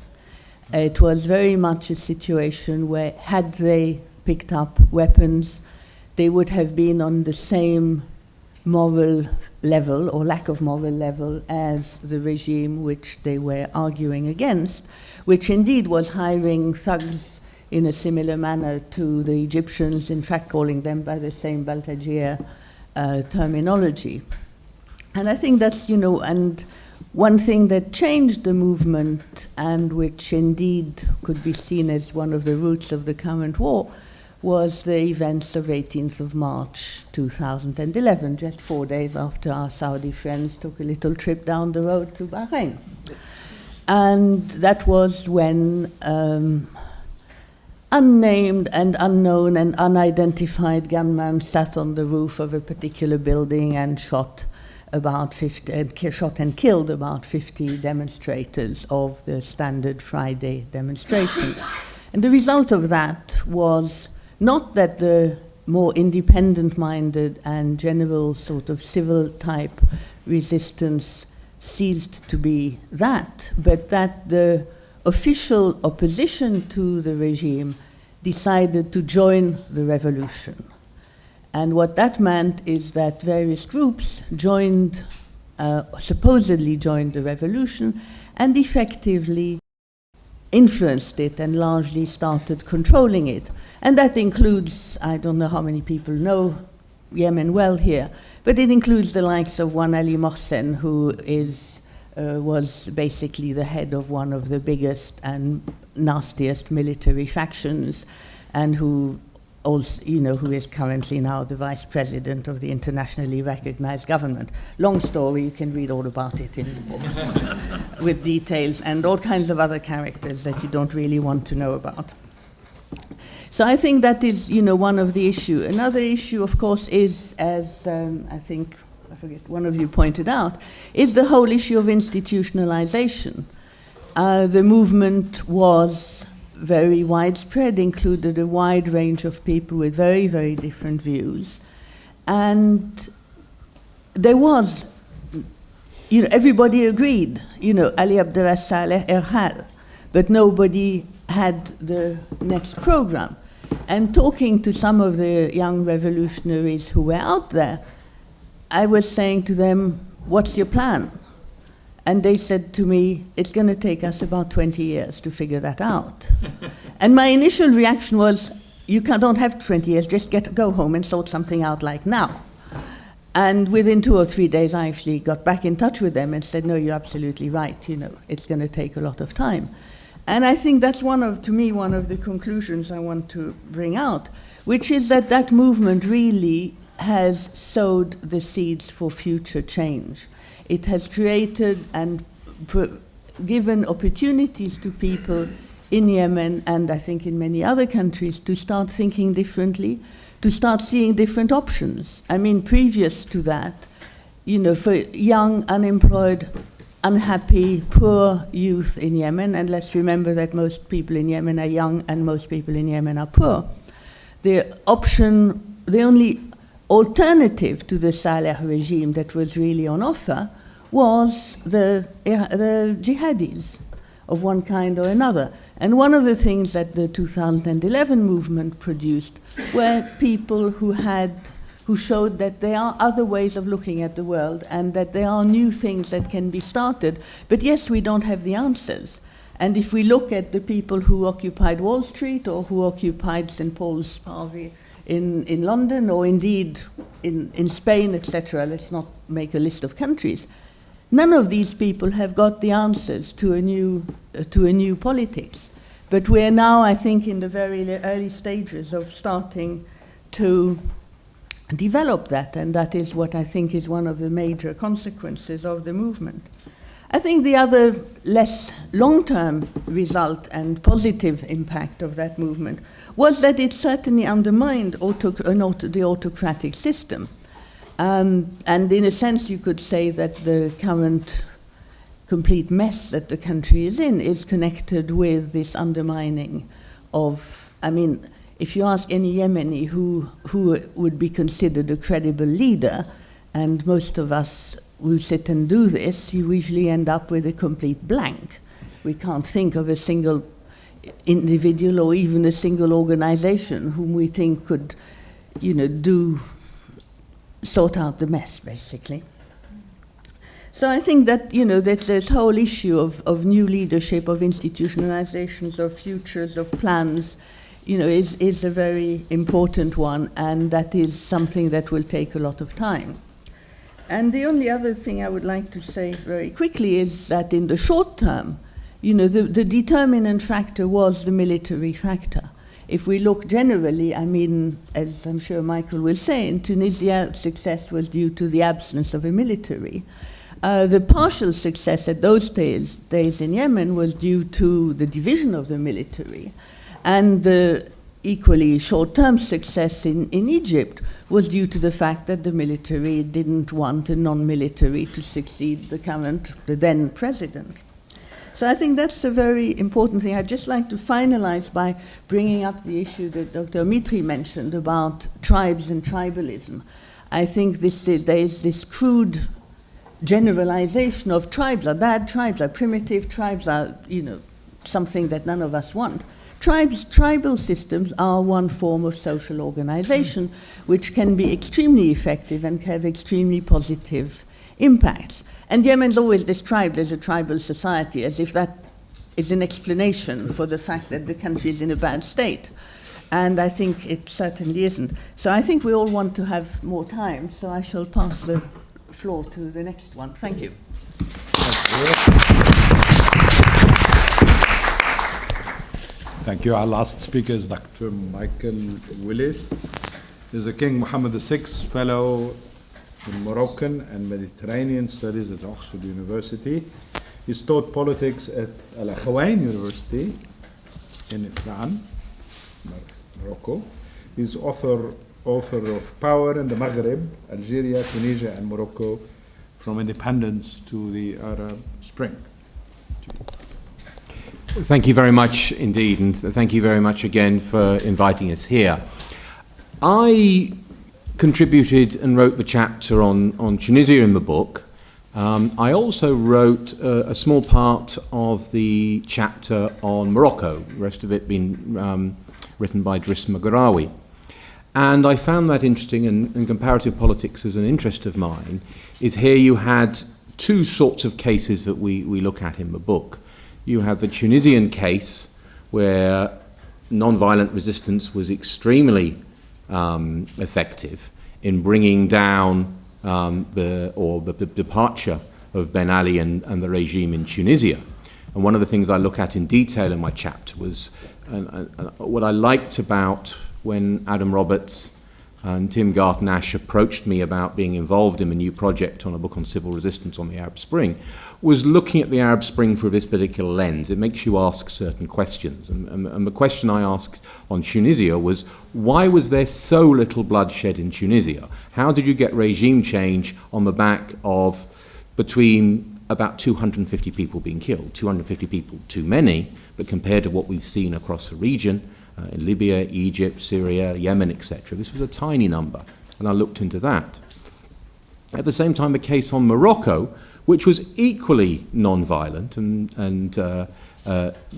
It was very much a situation where, had they picked up weapons, they would have been on the same moral level or lack of moral level as the regime which they were arguing against, which indeed was hiring thugs in a similar manner to the Egyptians, in fact calling them by the same Baltajir terminology. And I think that's, and one thing that changed the movement and which indeed could be seen as one of the roots of the current war was the events of 18th of March 2011, just 4 days after our Saudi friends took a little trip down the road to Bahrain. And that was when unnamed and unknown and unidentified gunmen sat on the roof of a particular building and shot and killed about 50 demonstrators of the standard Friday demonstration. And the result of that was not that the more independent-minded and general sort of civil-type resistance ceased to be that, but that the official opposition to the regime decided to join the revolution. And what that meant is that various groups supposedly joined the revolution and effectively influenced it and largely started controlling it. And that includes, I don't know how many people know Yemen well here, but it includes the likes of one Ali Mohsen, who was basically the head of one of the biggest and nastiest military factions, and who also, who is currently now the vice president of the internationally recognized government. Long story, you can read all about it in the book, with details and all kinds of other characters that you don't really want to know about. So I think that is, one of the issues. Another issue, of course, is, as I forget, one of you pointed out, is the whole issue of institutionalization. The movement was very widespread, included a wide range of people with very, very different views. And there was, everybody agreed, Ali Abdullah Saleh Erhal, but nobody had the next program. And talking to some of the young revolutionaries who were out there, I was saying to them, what's your plan? And they said to me, it's going to take us about 20 years to figure that out. And my initial reaction was, don't have 20 years, just go home and sort something out like now. And within 2 or 3 days, I actually got back in touch with them and said, no, you're absolutely right, it's going to take a lot of time. And I think that's to me, one of the conclusions I want to bring out, which is that movement really has sowed the seeds for future change. It has created and given opportunities to people in Yemen and I think in many other countries to start thinking differently, to start seeing different options. I mean, previous to that, for young, unemployed, unhappy, poor youth in Yemen, and let's remember that most people in Yemen are young and most people in Yemen are poor, the only alternative to the Saleh regime that was really on offer was the jihadis of one kind or another. And one of the things that the 2011 movement produced were people who showed that there are other ways of looking at the world and that there are new things that can be started. But yes, we don't have the answers. And if we look at the people who occupied Wall Street or who occupied St. Paul's Parvis in London or indeed in Spain, etc., let's not make a list of countries, none of these people have got the answers to a new politics. But we're now, I think, in the very early stages of starting to develop that, and that is what I think is one of the major consequences of the movement. I think the other less long-term result and positive impact of that movement was that it certainly undermined the autocratic system. And in a sense, you could say that the current complete mess that the country is in is connected with this undermining of, if you ask any Yemeni who would be considered a credible leader, and most of us who sit and do this, you usually end up with a complete blank. We can't think of a single individual or even a single organization whom we think could, sort out the mess, basically. So I think that, that this whole issue of new leadership, of institutionalizations, of futures, of plans, is a very important one, and that is something that will take a lot of time. And the only other thing I would like to say very quickly is that in the short term, the determinant factor was the military factor. If we look generally, as I'm sure Michael will say, in Tunisia, success was due to the absence of a military. The partial success at those days in Yemen was due to the division of the military. And the equally short-term success in Egypt was due to the fact that the military didn't want a non-military to succeed the then president. So I think that's a very important thing. I'd just like to finalize by bringing up the issue that Dr. Mitri mentioned about tribes and tribalism. I think there is this crude generalization of tribes are bad, tribes are primitive, tribes are, something that none of us want. Tribal systems are one form of social organization which can be extremely effective and have extremely positive impacts. And Yemen's always described as a tribal society, as if that is an explanation for the fact that the country is in a bad state. And I think it certainly isn't. So I think we all want to have more time, so I shall pass the floor to the next one. Thank you. Thank you. Our last speaker is Dr. Michael Willis. He's a King Mohammed VI Fellow in Moroccan and Mediterranean Studies at Oxford University. He's taught politics at Al Akhawain University in Ifran, Morocco. He's author of Power in the Maghreb, Algeria, Tunisia, and Morocco, from independence to the Arab Spring. Thank you very much indeed, and thank you very much again for inviting us here. I contributed and wrote the chapter on Tunisia in the book. I also wrote a small part of the chapter on Morocco, the rest of it being written by Driss Maghraoui. And I found that interesting, and comparative politics is an interest of mine, is here you had two sorts of cases that we look at in the book. You have the Tunisian case, where non-violent resistance was extremely effective in bringing down the departure of Ben Ali and the regime in Tunisia. And one of the things I look at in detail in my chapter was what I liked about when Adam Roberts and Tim Garton-Ash approached me about being involved in a new project on a book on civil resistance on the Arab Spring, was looking at the Arab Spring through this particular lens. It makes you ask certain questions. And the question I asked on Tunisia was, why was there so little bloodshed in Tunisia? How did you get regime change on the back of between about 250 people being killed? 250 people too many, but compared to what we've seen across the region, in Libya, Egypt, Syria, Yemen, etc. This was a tiny number, and I looked into that. At the same time, the case on Morocco, which was equally non-violent, and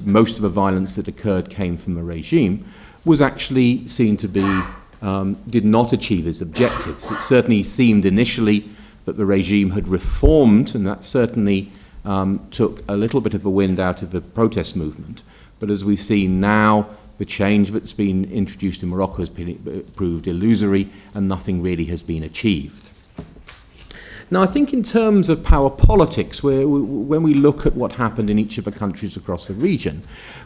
most of the violence that occurred came from the regime, was actually seen to be, did not achieve its objectives. It certainly seemed initially that the regime had reformed, and that certainly took a little bit of the wind out of the protest movement. But as we've seen now, the change that's been introduced in Morocco has proved illusory, and nothing really has been achieved. Now, I think in terms of power politics, when we look at what happened in each of the countries across the region,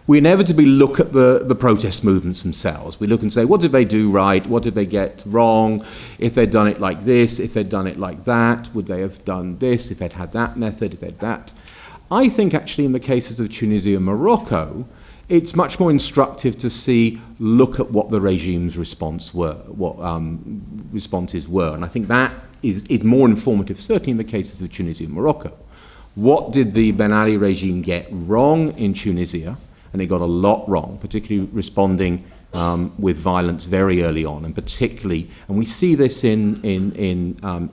we inevitably look at the protest movements themselves. We look and say, what did they do right? What did they get wrong? If they'd done it like this, if they'd done it like that, would they have done this, if they'd had that method, if they'd that? I think actually in the cases of Tunisia and Morocco, it's much more instructive to look at what the regime's responses were. And I think that is more informative, certainly in the cases of Tunisia and Morocco. What did the Ben Ali regime get wrong in Tunisia? And it got a lot wrong, particularly responding with violence very early on, and particularly, and we see this in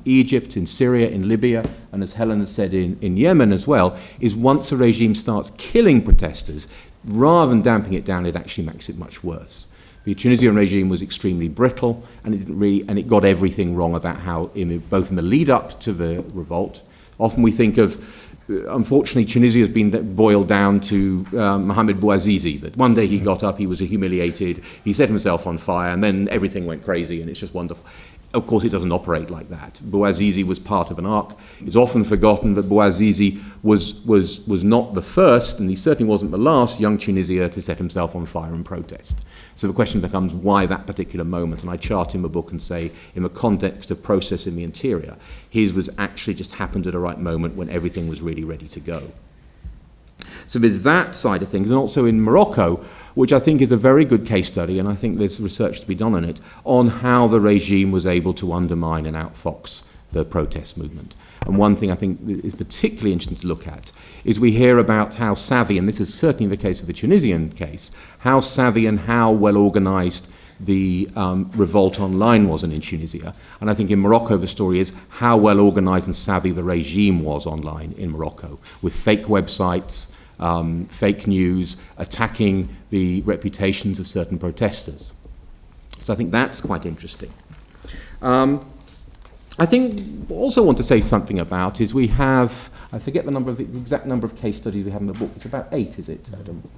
Egypt, in Syria, in Libya, and as Helen has said, in Yemen as well, is once a regime starts killing protesters, rather than damping it down, it actually makes it much worse. The Tunisian regime was extremely brittle, and it got everything wrong about how, both in the lead up to the revolt. Often we think of, unfortunately, Tunisia has been boiled down to Mohamed Bouazizi, that one day he got up, he was humiliated, he set himself on fire, and then everything went crazy, and it's just wonderful. Of course, it doesn't operate like that. Bouazizi was part of an arc. It's often forgotten that Bouazizi was not the first, and he certainly wasn't the last young Tunisia to set himself on fire and protest. So the question becomes, why that particular moment? And I chart in the book and say, in the context of process in the interior, his was actually just happened at the right moment when everything was really ready to go. So there's that side of things, and also in Morocco, which I think is a very good case study, and I think there's research to be done on it, on how the regime was able to undermine and outfox the protest movement. And one thing I think is particularly interesting to look at is we hear about how savvy, and this is certainly the case of the Tunisian case, how savvy and how well organized the revolt online wasn't in Tunisia. And I think in Morocco the story is how well organized and savvy the regime was online in Morocco, with fake websites, fake news, attacking the reputations of certain protesters. So I think that's quite interesting. I think also want to say something about is we have, I forget the exact number of case studies we have in the book, it's about 8, is it, Adam?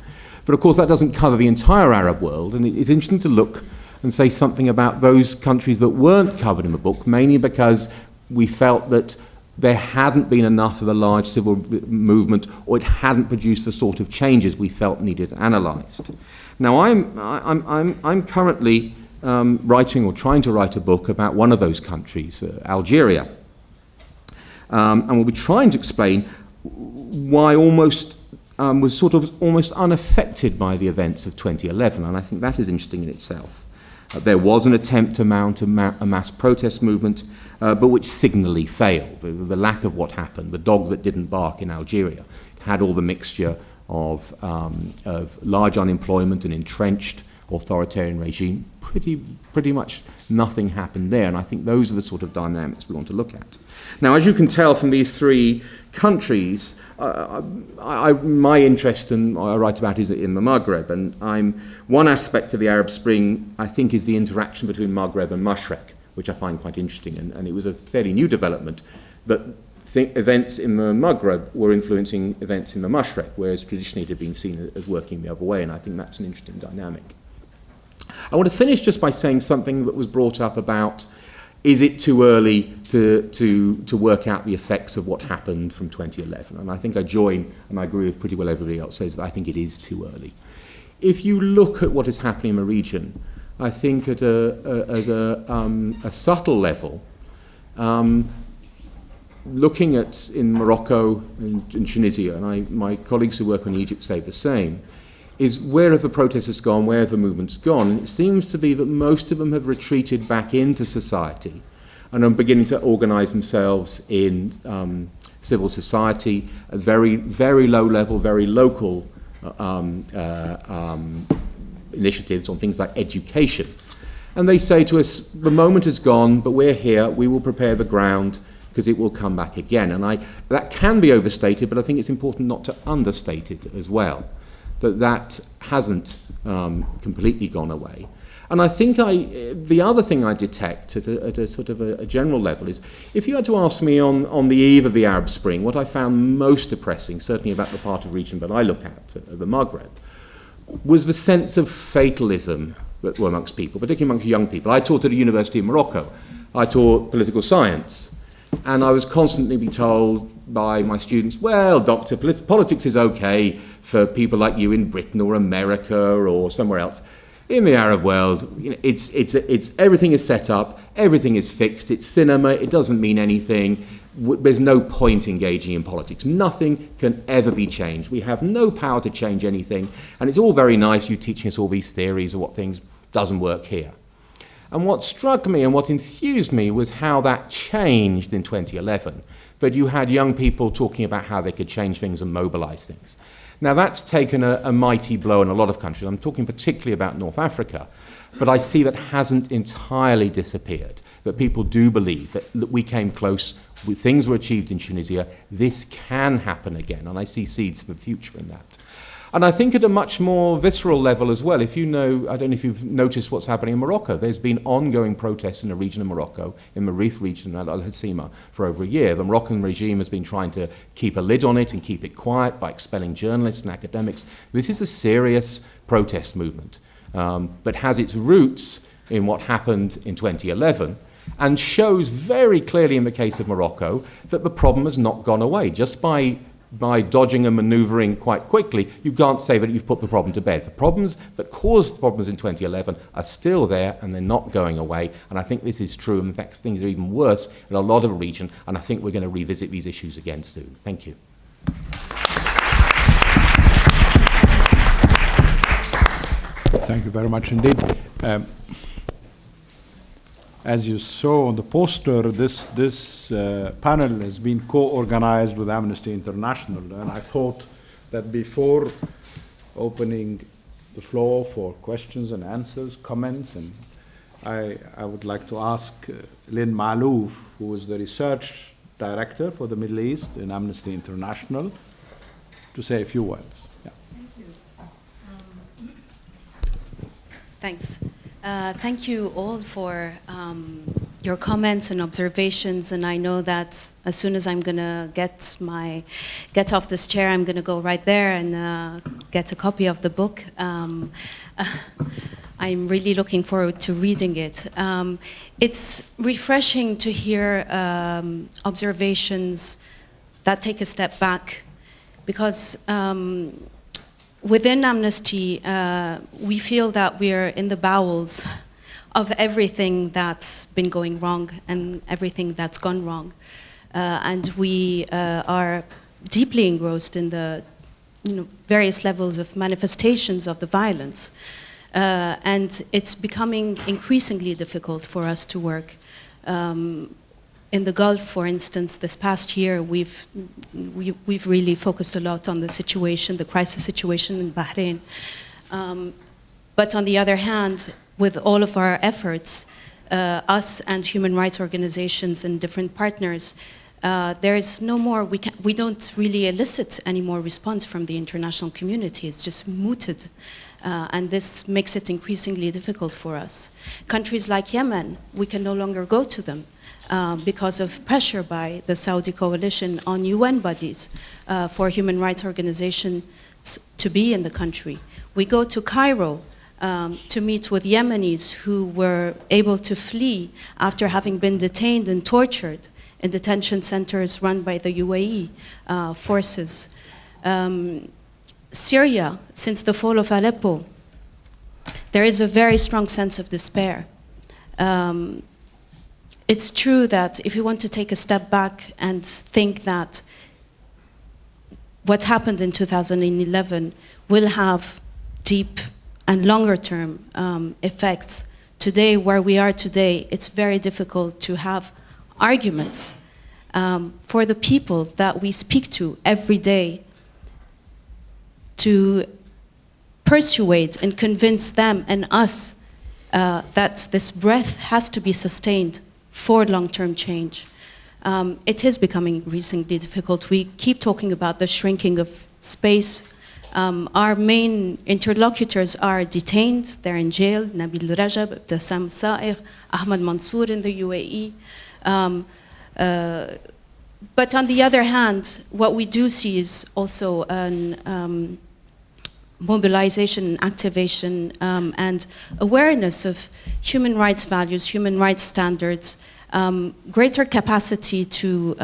But of course that doesn't cover the entire Arab world, and it's interesting to look and say something about those countries that weren't covered in the book, mainly because we felt that there hadn't been enough of a large civil movement, or it hadn't produced the sort of changes we felt needed analysed. Now, I'm currently writing or trying to write a book about one of those countries, Algeria, and we'll be trying to explain why was sort of almost unaffected by the events of 2011, and I think that is interesting in itself. There was an attempt to mount a mass protest movement, but which signally failed. The lack of what happened, the dog that didn't bark in Algeria, had all the mixture of large unemployment and entrenched authoritarian regime. Pretty much nothing happened there, and I think those are the sort of dynamics we want to look at. Now, as you can tell from these 3 countries, my interest, and I write about, is in the Maghreb, and one aspect of the Arab Spring, I think, is the interaction between Maghreb and Mashreq, which I find quite interesting, and it was a fairly new development, that events in the Maghreb were influencing events in the Mashreq, whereas traditionally it had been seen as working the other way, and I think that's an interesting dynamic. I want to finish just by saying something that was brought up about is it too early to work out the effects of what happened from 2011? And I think I join, and I agree with pretty well everybody else says that I think it is too early. If you look at what is happening in the region, I think at a subtle level, looking at in Morocco and Tunisia, and my colleagues who work on Egypt say the same, is where have the protesters gone, where have the movements gone? And it seems to be that most of them have retreated back into society and are beginning to organise themselves in civil society at very, very low level, very local initiatives on things like education. And they say to us, the moment is gone, but we're here, we will prepare the ground because it will come back again. And that can be overstated, but I think it's important not to understate it as well, that hasn't completely gone away. And I think the other thing I detect at a sort of a general level is, if you had to ask me on the eve of the Arab Spring, what I found most depressing, certainly about the part of the region that I look at, the Maghreb, was the sense of fatalism amongst people, particularly amongst young people. I taught at a university in Morocco. I taught political science. And I was constantly being told by my students, well, doctor, politics is okay for people like you in Britain or America or somewhere else. In the Arab world, it's everything is set up, everything is fixed, it's cinema, it doesn't mean anything. There's no point engaging in politics. Nothing can ever be changed. We have no power to change anything. And it's all very nice, you teaching us all these theories of what things doesn't work here. And what struck me and what enthused me was how that changed in 2011, that you had young people talking about how they could change things and mobilize things. Now that's taken a mighty blow in a lot of countries. I'm talking particularly about North Africa, but I see that hasn't entirely disappeared, that people do believe that we came close, things were achieved in Tunisia, this can happen again, and I see seeds for the future in that. And I think at a much more visceral level as well, if you know, I don't know if you've noticed what's happening in Morocco. There's been ongoing protests in the region of Morocco, in the Rif region, Al-Hasima, for over a year. The Moroccan regime has been trying to keep a lid on it and keep it quiet by expelling journalists and academics. This is a serious protest movement, but has its roots in what happened in 2011 and shows very clearly in the case of Morocco that the problem has not gone away. Just by dodging and manoeuvring quite quickly, you can't say that you've put the problem to bed. The problems that caused the problems in 2011 are still there and they're not going away. And I think this is true. In fact, things are even worse in a lot of the region. And I think we're going to revisit these issues again soon. Thank you. Thank you very much indeed. As you saw on the poster, this panel has been co-organized with Amnesty International, and I thought that before opening the floor for questions and answers, comments, and I would like to ask Lynn Malouf, who is the research director for the Middle East in Amnesty International, to say a few words. Yeah. Thank you. Thanks. Thank you all for your comments and observations, and I know that as soon as I'm going to get off this chair, I'm going to go right there and get a copy of the book. I'm really looking forward to reading it. It's refreshing to hear observations that take a step back, because within Amnesty, we feel that we're in the bowels of everything that's been going wrong and everything that's gone wrong. And we are deeply engrossed in the various levels of manifestations of the violence. And it's becoming increasingly difficult for us to work. In the Gulf, for instance, this past year, we've really focused a lot on the situation, the crisis situation in Bahrain. But on the other hand, with all of our efforts, us and human rights organizations and different partners, there is no more, we don't really elicit any more response from the international community. It's just mooted. And this makes it increasingly difficult for us. Countries like Yemen, we can no longer go to them. Because of pressure by the Saudi coalition on UN bodies for human rights organizations to be in the country. We go to Cairo, to meet with Yemenis who were able to flee after having been detained and tortured in detention centers run by the UAE forces. Syria, since the fall of Aleppo, there is a very strong sense of despair. It's true that if you want to take a step back and think that what happened in 2011 will have deep and longer term effects, today, where we are today, it's very difficult to have arguments for the people that we speak to every day to persuade and convince them and us that this breath has to be sustained for long-term change. It is becoming increasingly difficult. We keep talking about the shrinking of space. Our main interlocutors are detained, they're in jail, Nabil Rajab, Issam Fares, Ahmad Mansour in the UAE. But on the other hand, what we do see is also an mobilization and activation and awareness of human rights values, human rights standards, greater capacity to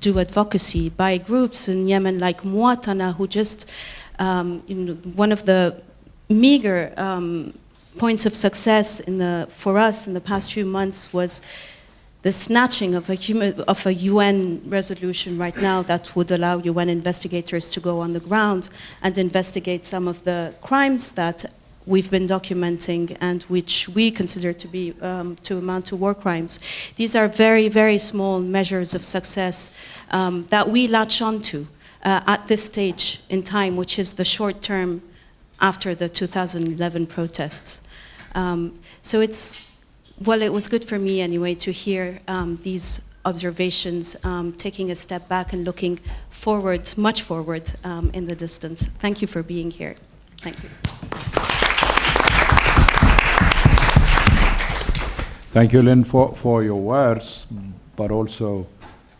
do advocacy by groups in Yemen like Muatana, who just, one of the meager points of success for us in the past few months was the snatching of a UN resolution right now that would allow UN investigators to go on the ground and investigate some of the crimes that we've been documenting and which we consider to be to amount to war crimes. These are very, very small measures of success that we latch onto at this stage in time, which is the short term after the 2011 protests. So it was good for me anyway to hear these observations, taking a step back and looking forward, much forward in the distance. Thank you for being here. Thank you. Thank you, Lynn, for your words, but also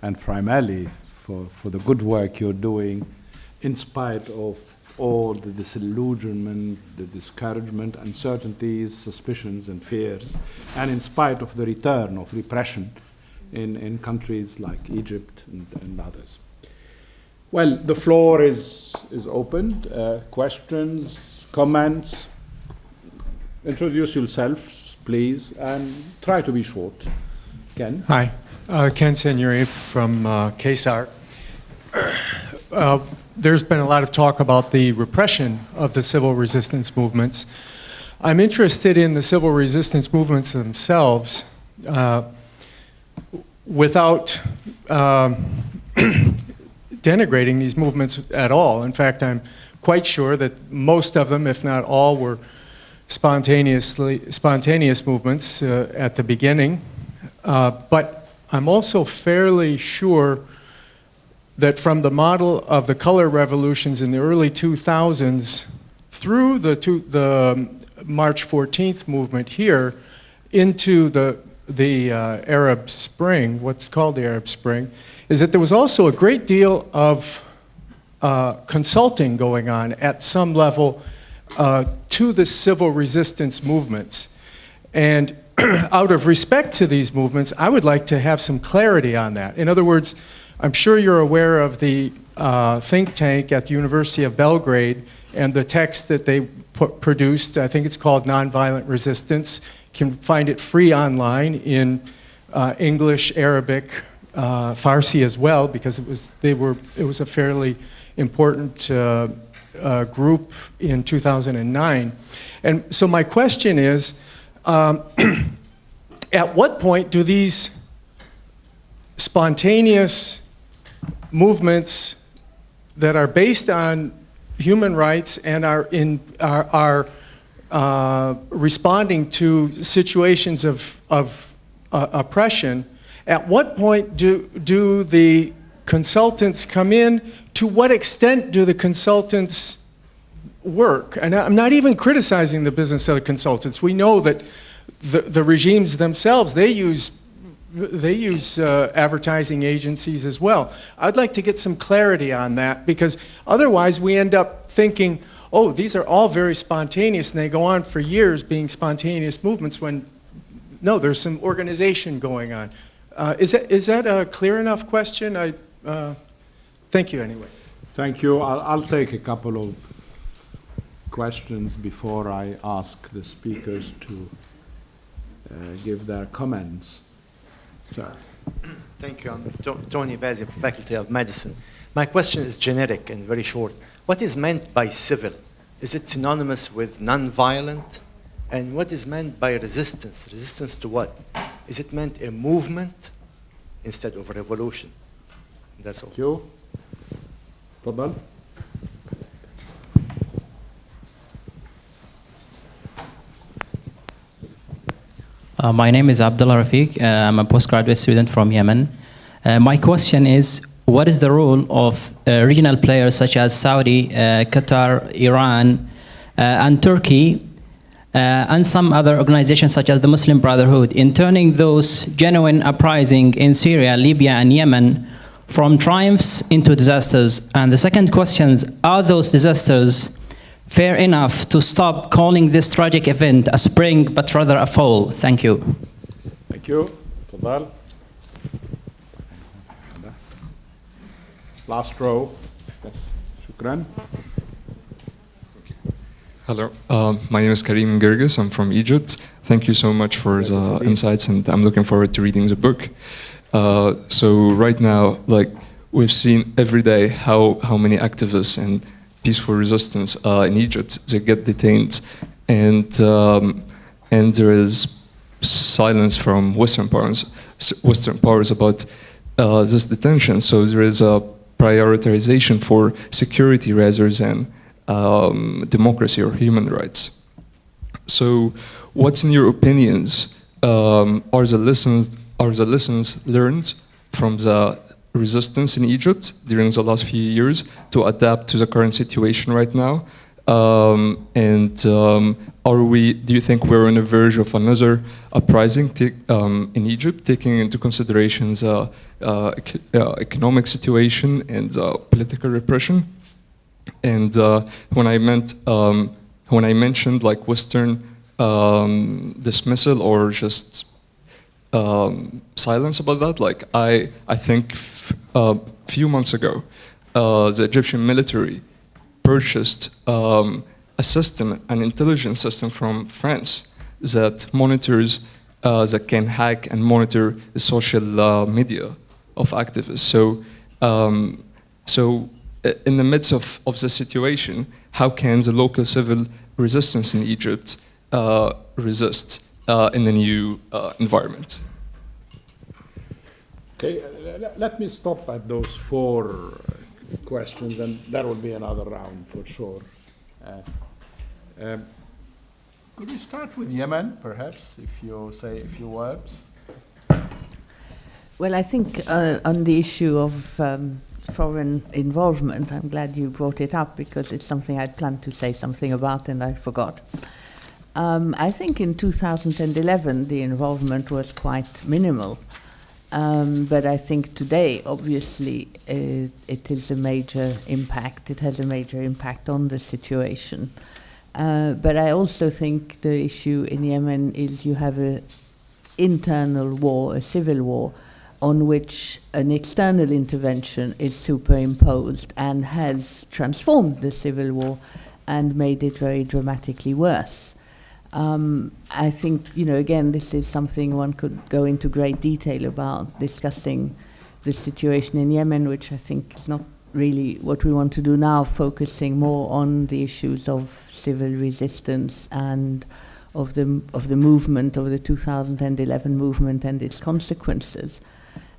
and primarily for the good work you're doing in spite of all the disillusionment, the discouragement, uncertainties, suspicions, and fears, and in spite of the return of repression in countries like Egypt and others. Well, the floor is opened. Questions, comments? Introduce yourselves, please, and try to be short. Ken? Hi, Ken Seniori from KSAR. There's been a lot of talk about the repression of the civil resistance movements. I'm interested in the civil resistance movements themselves without denigrating these movements at all. In fact, I'm quite sure that most of them, if not all, were spontaneous movements at the beginning. But I'm also fairly sure that from the model of the color revolutions in the early 2000s through the March 14th movement here into the Arab Spring, what's called the Arab Spring, is that there was also a great deal of consulting going on at some level to the civil resistance movements. And out of respect to these movements, I would like to have some clarity on that. In other words, I'm sure you're aware of the think tank at the University of Belgrade and the text that they produced. I think it's called Nonviolent Resistance. You can find it free online in English, Arabic, Farsi as well, because it was a fairly important group in 2009. And so my question is, at what point do these spontaneous movements that are based on human rights and are responding to situations of oppression, at what point do the consultants come in? To what extent do the consultants work? And I'm not even criticizing the business of the consultants. We know that the regimes themselves, they use advertising agencies as well. I'd like to get some clarity on that, because otherwise we end up thinking, oh, these are all very spontaneous, and they go on for years being spontaneous movements when, no, there's some organization going on. Is that a clear enough question? Thank you anyway. Thank you. I'll take a couple of questions before I ask the speakers to give their comments. Sir. Thank you. I'm Tony Bazzi, Faculty of Medicine. My question is generic and very short. What is meant by civil? Is it synonymous with non-violent? And what is meant by resistance? Resistance to what? Is it meant a movement instead of a revolution? That's all. Thank you. تفضل. My name is Abdullah Rafiq. I'm a postgraduate student from Yemen. My question is, what is the role of regional players such as Saudi, Qatar, Iran, and Turkey, and some other organizations such as the Muslim Brotherhood in turning those genuine uprisings in Syria, Libya, and Yemen from triumphs into disasters? And the second question is, are those disasters fair enough to stop calling this tragic event a spring, but rather a fall? Thank you. Thank you. تفضل. Last row. شكرا. Hello, my name is Karim Girgis. I'm from Egypt. Thank you so much for the insights, and I'm looking forward to reading the book. So right now, like, we've seen every day how many activists and peaceful resistance in Egypt, they get detained, and there is silence from Western powers about this detention. So there is a prioritization for security rather than democracy or human rights. So, what's in your opinions are the lessons learned from the resistance in Egypt during the last few years to adapt to the current situation right now? Do you think we're on the verge of another uprising in Egypt, taking into consideration the economic situation and political repression? And when I mentioned like Western dismissal or just silence about that, like I think a few months ago, the Egyptian military purchased a system, an intelligence system from France that monitors, that can hack and monitor the social media of activists. So in the midst of the situation, how can the local civil resistance in Egypt resist in the new environment? Okay, let me stop at those 4 questions, and there will be another round for sure. Could we start with Yemen, perhaps, if you say a few words? Well, I think on the issue of foreign involvement, I'm glad you brought it up because it's something I'd planned to say something about and I forgot. I think in 2011 the involvement was quite minimal, but I think today, obviously, it is a major impact. It has a major impact on the situation. But I also think the issue in Yemen is you have an internal war, a civil war, on which an external intervention is superimposed and has transformed the civil war and made it very dramatically worse. I think, again, this is something one could go into great detail about, discussing the situation in Yemen, which I think is not really what we want to do now, focusing more on the issues of civil resistance and of the movement, of the 2011 movement and its consequences.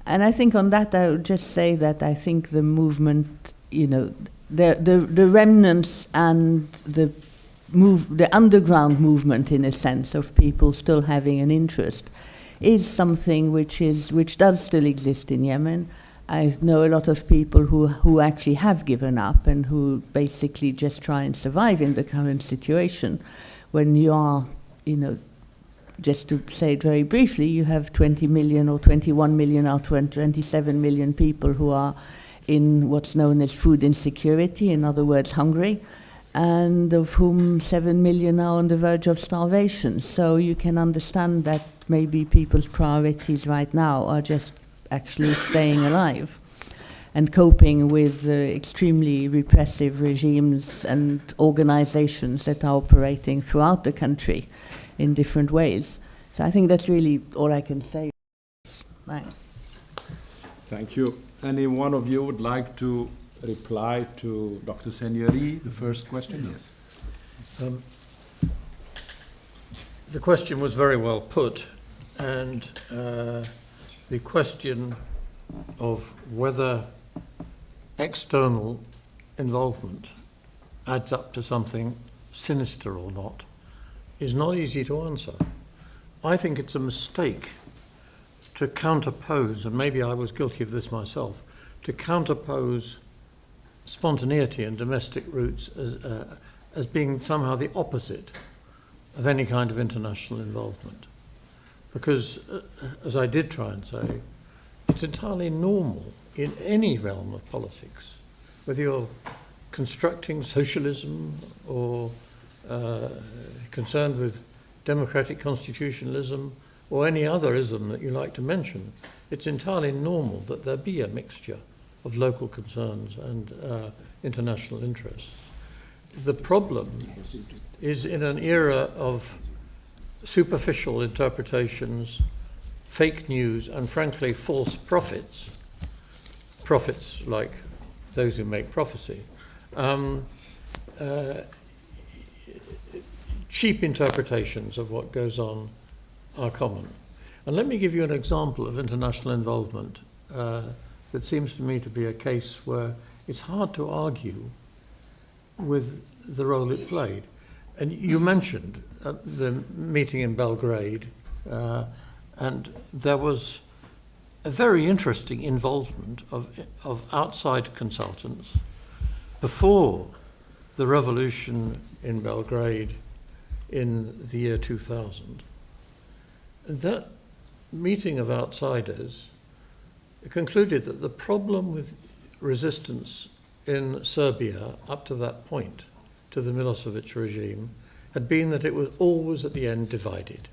And I think on that I would just say that I think the movement, the remnants and the underground movement, in a sense, of people still having an interest, is something which does still exist in Yemen. I know a lot of people who actually have given up and who basically just try and survive in the current situation. When you are, just to say it very briefly, you have 20 million or 21 million or 27 million people who are in what's known as food insecurity, in other words, hungry. and of whom 7 million are on the verge of starvation. So you can understand that maybe people's priorities right now are just actually staying alive and coping with extremely repressive regimes and organizations that are operating throughout the country in different ways. So I think that's really all I can say. Thanks. Thank you. Any one of you would like to reply to Dr. Seigneury, the first question? Yes. The question was very well put, and the question of whether external involvement adds up to something sinister or not is not easy to answer. I think it's a mistake to counterpose, and maybe I was guilty of this myself, to counterpose spontaneity and domestic roots as being somehow the opposite of any kind of international involvement. Because, as I did try and say, it's entirely normal in any realm of politics, whether you're constructing socialism or concerned with democratic constitutionalism or any other ism that you like to mention, it's entirely normal that there be a mixture of local concerns and international interests. The problem is in an era of superficial interpretations, fake news, and frankly false prophets like those who make prophecy, cheap interpretations of what goes on are common. And let me give you an example of international involvement that seems to me to be a case where it's hard to argue with the role it played. And you mentioned the meeting in Belgrade, and there was a very interesting involvement of outside consultants before the revolution in Belgrade in the year 2000. That meeting of outsiders concluded that the problem with resistance in Serbia up to that point to the Milosevic regime had been that it was always at the end divided.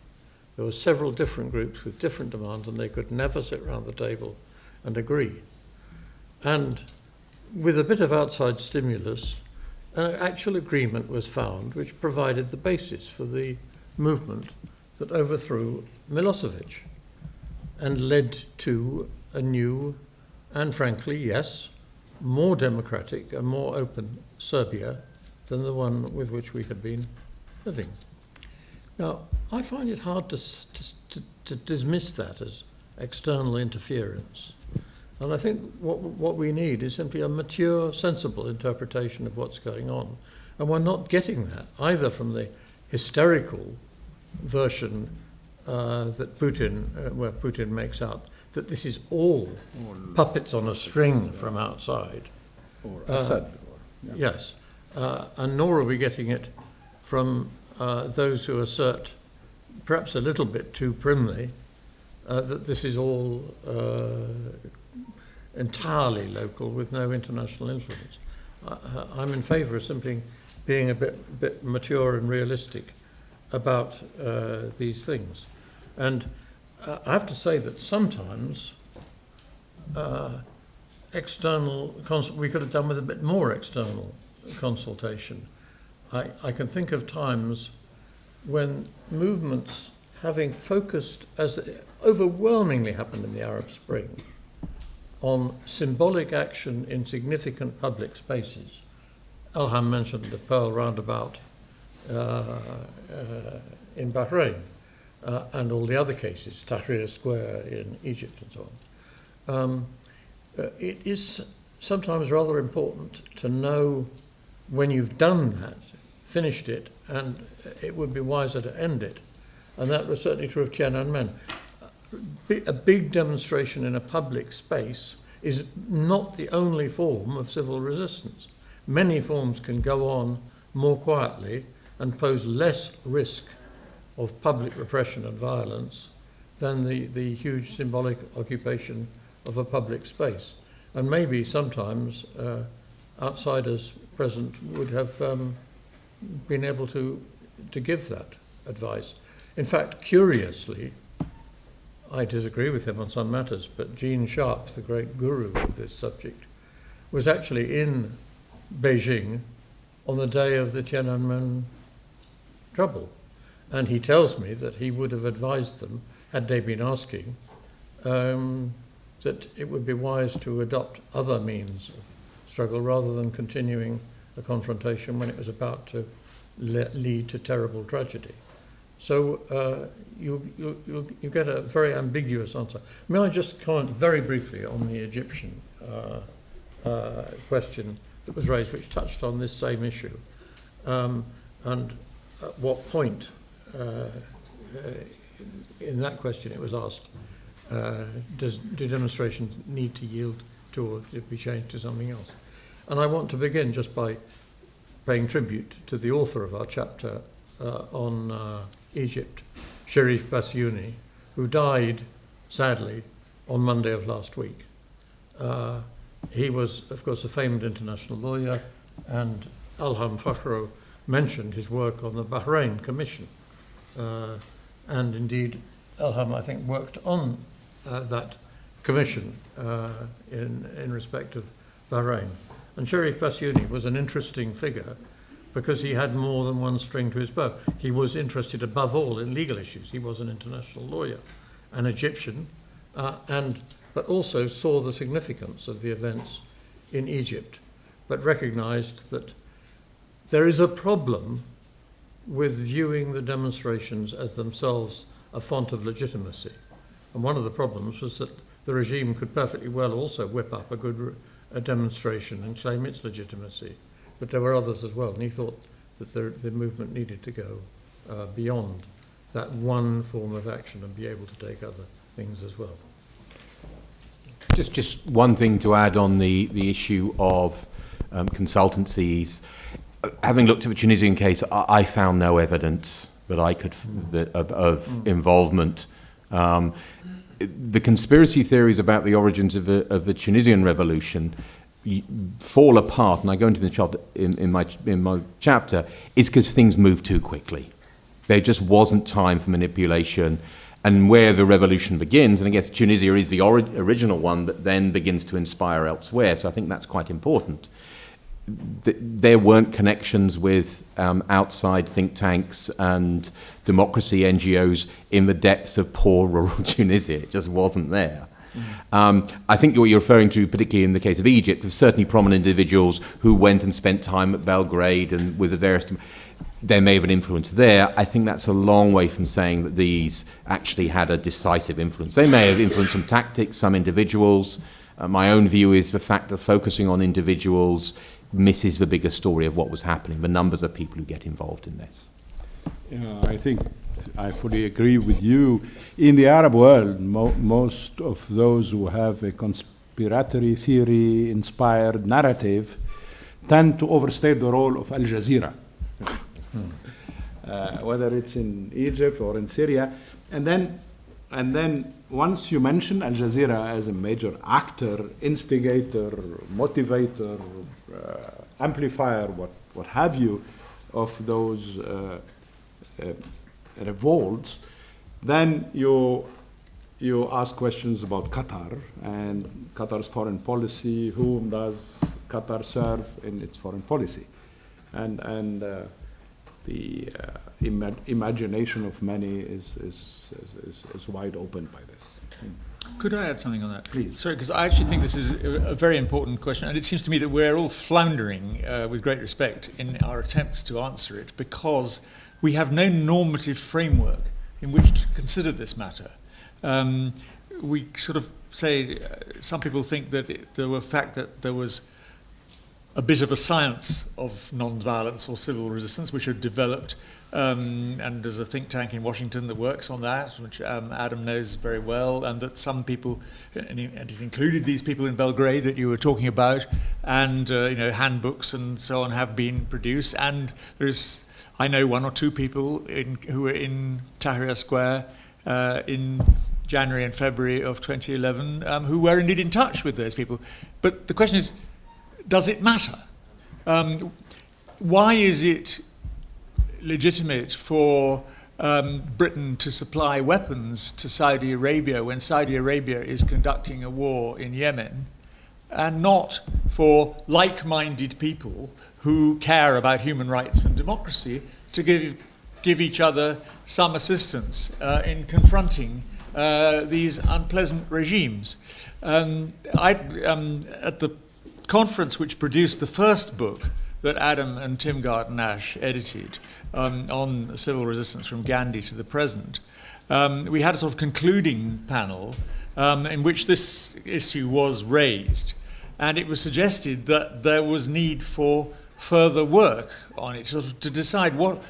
There were several different groups with different demands and they could never sit around the table and agree. And with a bit of outside stimulus, an actual agreement was found which provided the basis for the movement that overthrew Milosevic and led to a new and frankly, yes, more democratic and more open Serbia than the one with which we had been living. Now, I find it hard to dismiss that as external interference. And I think what we need is simply a mature, sensible interpretation of what's going on. And we're not getting that, either from the hysterical version that where Putin makes out that this is all puppets on a string from outside. Or Assad. Yes. And nor are we getting it from those who assert, perhaps a little bit too primly, that this is all entirely local with no international influence. I'm in favour of simply being a bit mature and realistic about these things. And I have to say that sometimes we could have done with a bit more external consultation. I can think of times when movements, having focused, as overwhelmingly happened in the Arab Spring, on symbolic action in significant public spaces. Elham mentioned the Pearl Roundabout in Bahrain, and all the other cases, Tahrir Square in Egypt and so on. It is sometimes rather important to know when you've done that, finished it, and it would be wiser to end it. And that was certainly true of Tiananmen. A big demonstration in a public space is not the only form of civil resistance. Many forms can go on more quietly and pose less risk of public repression and violence than the huge symbolic occupation of a public space. And maybe sometimes outsiders present would have been able to give that advice. In fact, curiously, I disagree with him on some matters, but Gene Sharp, the great guru of this subject, was actually in Beijing on the day of the Tiananmen trouble. And he tells me that he would have advised them, had they been asking, that it would be wise to adopt other means of struggle rather than continuing a confrontation when it was about to lead to terrible tragedy. So you get a very ambiguous answer. May I just comment very briefly on the Egyptian question that was raised, which touched on this same issue, and at what point in that question it was asked, do demonstrations need to yield to or to be changed to something else? And I want to begin just by paying tribute to the author of our chapter on Egypt, Sherif Bassiouni, who died, sadly, on Monday of last week. He was, of course, a famed international lawyer, and Enhan Farouk mentioned his work on the Bahrain Commission. And indeed, Enhan, I think, worked on that commission in respect of Bahrain. And Sherif Bassiouni was an interesting figure because he had more than one string to his bow. He was interested above all in legal issues. He was an international lawyer, an Egyptian, but also saw the significance of the events in Egypt, but recognized that there is a problem with viewing the demonstrations as themselves a font of legitimacy. And one of the problems was that the regime could perfectly well also whip up a demonstration and claim its legitimacy. But there were others as well, and he thought that the movement needed to go beyond that one form of action and be able to take other things as well. Just one thing to add on the issue of consultancies. Having looked at the Tunisian case, I found no evidence that I could of involvement. The conspiracy theories about the origins of the Tunisian revolution fall apart, and I go into the in my chapter, is because things moved too quickly. There just wasn't time for manipulation. And where the revolution begins, and I guess Tunisia is the original one that then begins to inspire elsewhere, so I think that's quite important. There weren't connections with outside think tanks and democracy NGOs in the depths of poor rural Tunisia. It just wasn't there. I think what you're referring to, particularly in the case of Egypt, there's certainly prominent individuals who went and spent time at Belgrade and with the various... There may have an influence there. I think that's a long way from saying that these actually had a decisive influence. They may have influenced some tactics, some individuals. My own view is the fact that focusing on individuals misses the bigger story of what was happening, the numbers of people who get involved in this. Yeah, I think I fully agree with you. In the Arab world, most of those who have a conspiratory theory-inspired narrative tend to overstate the role of Al Jazeera. Whether it's in Egypt or in Syria, and then once you mention Al Jazeera as a major actor, instigator, motivator, amplifier, what have you, of those revolts, then you ask questions about Qatar and Qatar's foreign policy. Whom does Qatar serve in its foreign policy? And the imagination of many is wide open by this. Could I add something on that? Please. Sorry, because I actually think this is a very important question, and it seems to me that we're all floundering, with great respect, in our attempts to answer it, because we have no normative framework in which to consider this matter. We sort of say, some people think that the fact that there was a bit of a science of non-violence or civil resistance which had developed, and there's a think tank in Washington that works on that, which Adam knows very well, and that some people, and it included these people in Belgrade that you were talking about, and handbooks and so on have been produced, and I know one or two people who were in Tahrir Square in January and February of 2011 who were indeed in touch with those people. But the question is, does it matter? Why is it legitimate for Britain to supply weapons to Saudi Arabia when Saudi Arabia is conducting a war in Yemen, and not for like-minded people who care about human rights and democracy to give each other some assistance in confronting these unpleasant regimes. At the conference which produced the first book that Adam and Tim Garton-Ash edited on civil resistance from Gandhi to the present, we had a sort of concluding panel in which this issue was raised, and it was suggested that there was need for further work on it, sort of to decide what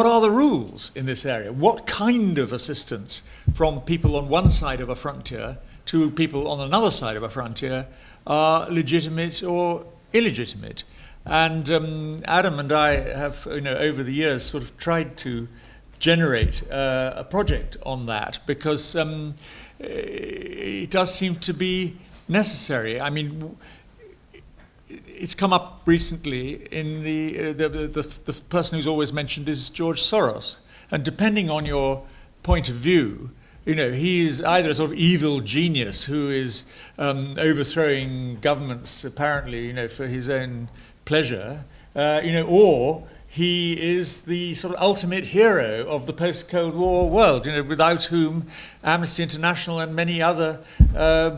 are the rules in this area? What kind of assistance from people on one side of a frontier to people on another side of a frontier are legitimate or illegitimate? And Adam and I have, over the years, sort of tried to generate a project on that, because it does seem to be necessary. I mean, it's come up recently in the person who's always mentioned is George Soros, and depending on your point of view, he is either a sort of evil genius who is overthrowing governments apparently, for his own pleasure, or he is the sort of ultimate hero of the post-Cold War world, without whom Amnesty International and many other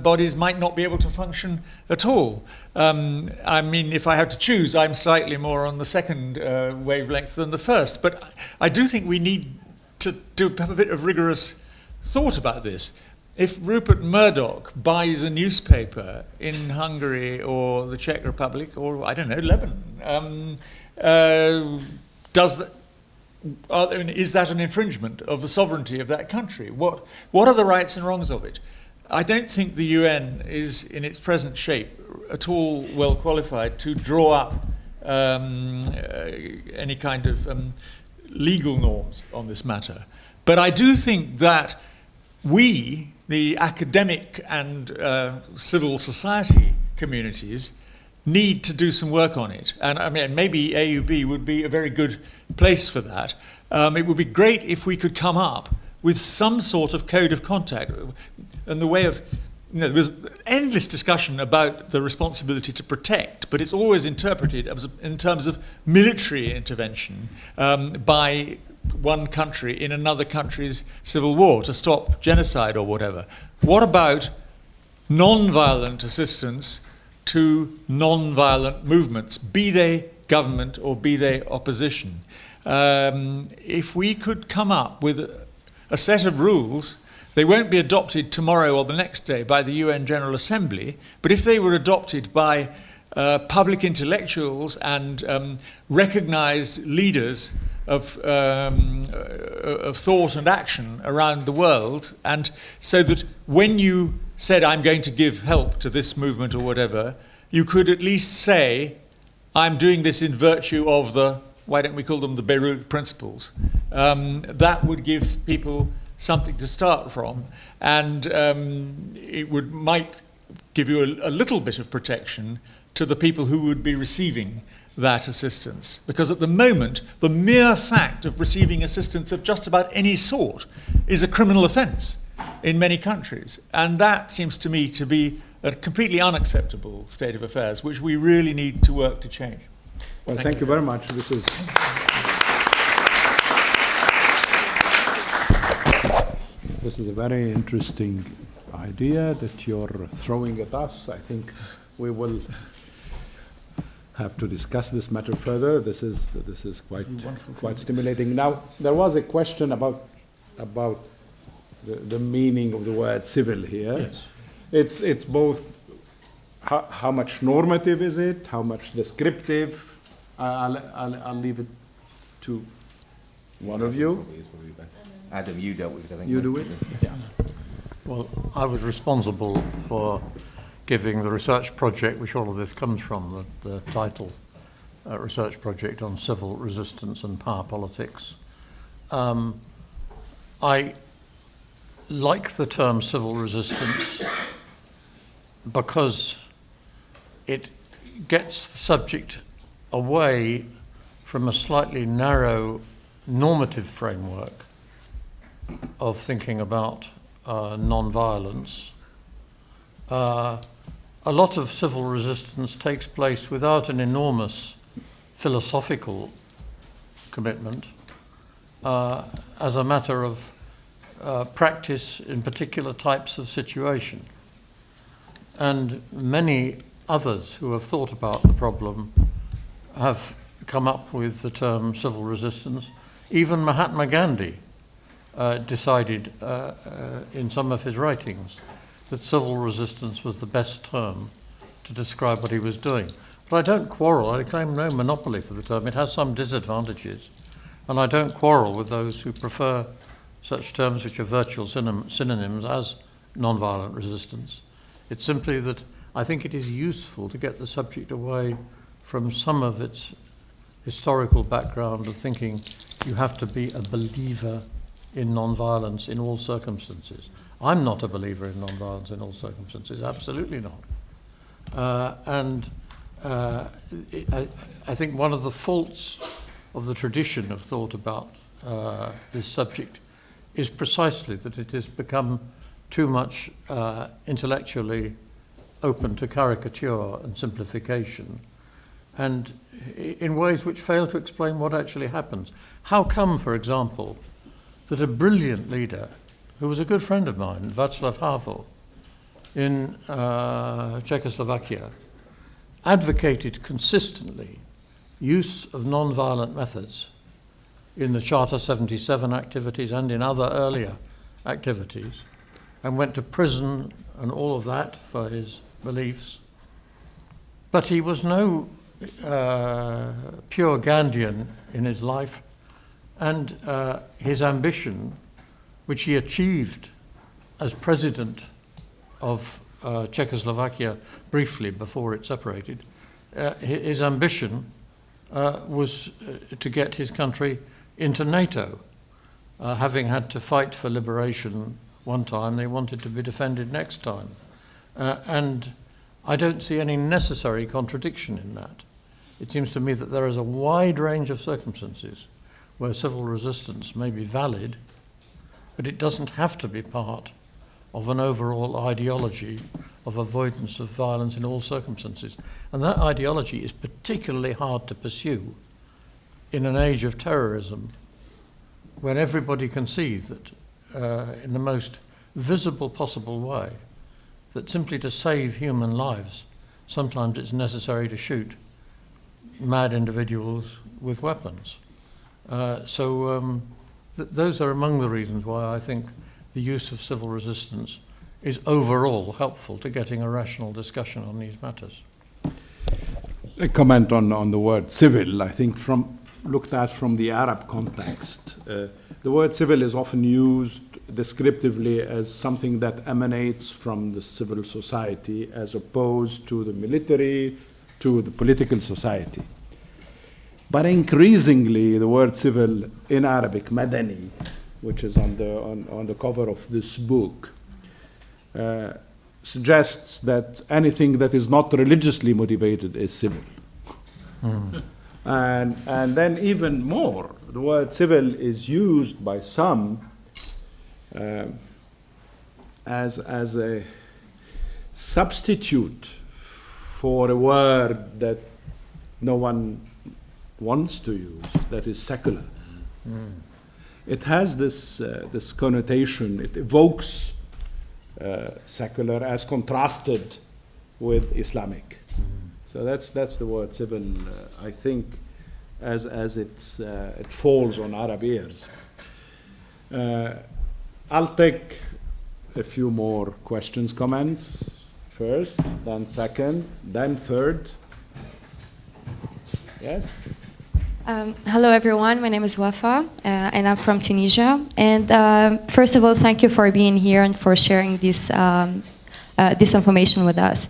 bodies might not be able to function at all. I mean, if I have to choose, I'm slightly more on the second wavelength than the first, but I do think we need to have a bit of rigorous thought about this. If Rupert Murdoch buys a newspaper in Hungary or the Czech Republic or, I don't know, Lebanon, is that an infringement of the sovereignty of that country? What are the rights and wrongs of it? I don't think the UN is, in its present shape, at all well qualified to draw up any kind of legal norms on this matter. But I do think that we, the academic and civil society communities, need to do some work on it. And I mean, maybe AUB would be a very good place for that. It would be great if we could come up with some sort of code of contact and the way of, there's endless discussion about the responsibility to protect, but it's always interpreted in terms of military intervention by one country in another country's civil war to stop genocide or whatever. What about non-violent assistance to non-violent movements, be they government or be they opposition? If we could come up with a set of rules, they won't be adopted tomorrow or the next day by the UN General Assembly, but if they were adopted by public intellectuals and recognized leaders of thought and action around the world, and so that when you said, I'm going to give help to this movement or whatever, you could at least say, I'm doing this in virtue of the, why don't we call them the Beirut Principles? That would give people something to start from, and it might give you a little bit of protection to the people who would be receiving that assistance. Because at the moment, the mere fact of receiving assistance of just about any sort is a criminal offence in many countries. And that seems to me to be a completely unacceptable state of affairs, which we really need to work to change. Well, thank you very much. This is a very interesting idea that you're throwing at us. I think we will have to discuss this matter further. This is quite stimulating. Now, there was a question about the meaning of the word civil here. Yes. It's both how much normative is it, how much descriptive. I'll leave it to one of you. Adam, you dealt with it, I think. You do it? Yeah. Well, I was responsible for giving the research project, which all of this comes from, the title, Research Project on Civil Resistance and Power Politics. I like the term civil resistance because it gets the subject away from a slightly narrow normative framework of thinking about non-violence, a lot of civil resistance takes place without an enormous philosophical commitment, as a matter of practice in particular types of situation. And many others who have thought about the problem have come up with the term civil resistance. Even Mahatma Gandhi decided in some of his writings that civil resistance was the best term to describe what he was doing. But I don't quarrel, I claim no monopoly for the term. It has some disadvantages, and I don't quarrel with those who prefer such terms which are virtual synonyms as non-violent resistance. It's simply that I think it is useful to get the subject away from some of its historical background of thinking you have to be a believer in non-violence in all circumstances. I'm not a believer in non-violence in all circumstances, absolutely not. I think one of the faults of the tradition of thought about this subject is precisely that it has become too much intellectually open to caricature and simplification, and in ways which fail to explain what actually happens. How come, for example, that a brilliant leader, who was a good friend of mine, Václav Havel, in Czechoslovakia, advocated consistently use of non-violent methods in the Charter 77 activities and in other earlier activities, and went to prison and all of that for his beliefs. But he was no pure Gandhian in his life, and his ambition, which he achieved as president of Czechoslovakia briefly before it separated, his ambition was to get his country into NATO. Having had to fight for liberation one time, they wanted to be defended next time. And I don't see any necessary contradiction in that. It seems to me that there is a wide range of circumstances where civil resistance may be valid, but it doesn't have to be part of an overall ideology of avoidance of violence in all circumstances. And that ideology is particularly hard to pursue in an age of terrorism, when everybody can see that in the most visible possible way, that simply to save human lives, sometimes it's necessary to shoot mad individuals with weapons. Those are among the reasons why I think the use of civil resistance is overall helpful to getting a rational discussion on these matters. A comment on the word civil, I think looked at from the Arab context. The word civil is often used descriptively as something that emanates from the civil society as opposed to the military, to the political society. But increasingly, the word civil in Arabic, madani, which is on the cover of this book, suggests that anything that is not religiously motivated is civil. And then even more, the word civil is used by some as a substitute for a word that no one wants to use, that is secular. It has this connotation, it evokes secular as contrasted with Islamic. So that's the word civil, I think, as it falls on Arab ears. I'll take a few more questions, comments first, then second, then third. Yes? Hello, everyone. My name is Wafa, and I'm from Tunisia. And first of all, thank you for being here and for sharing this information with us.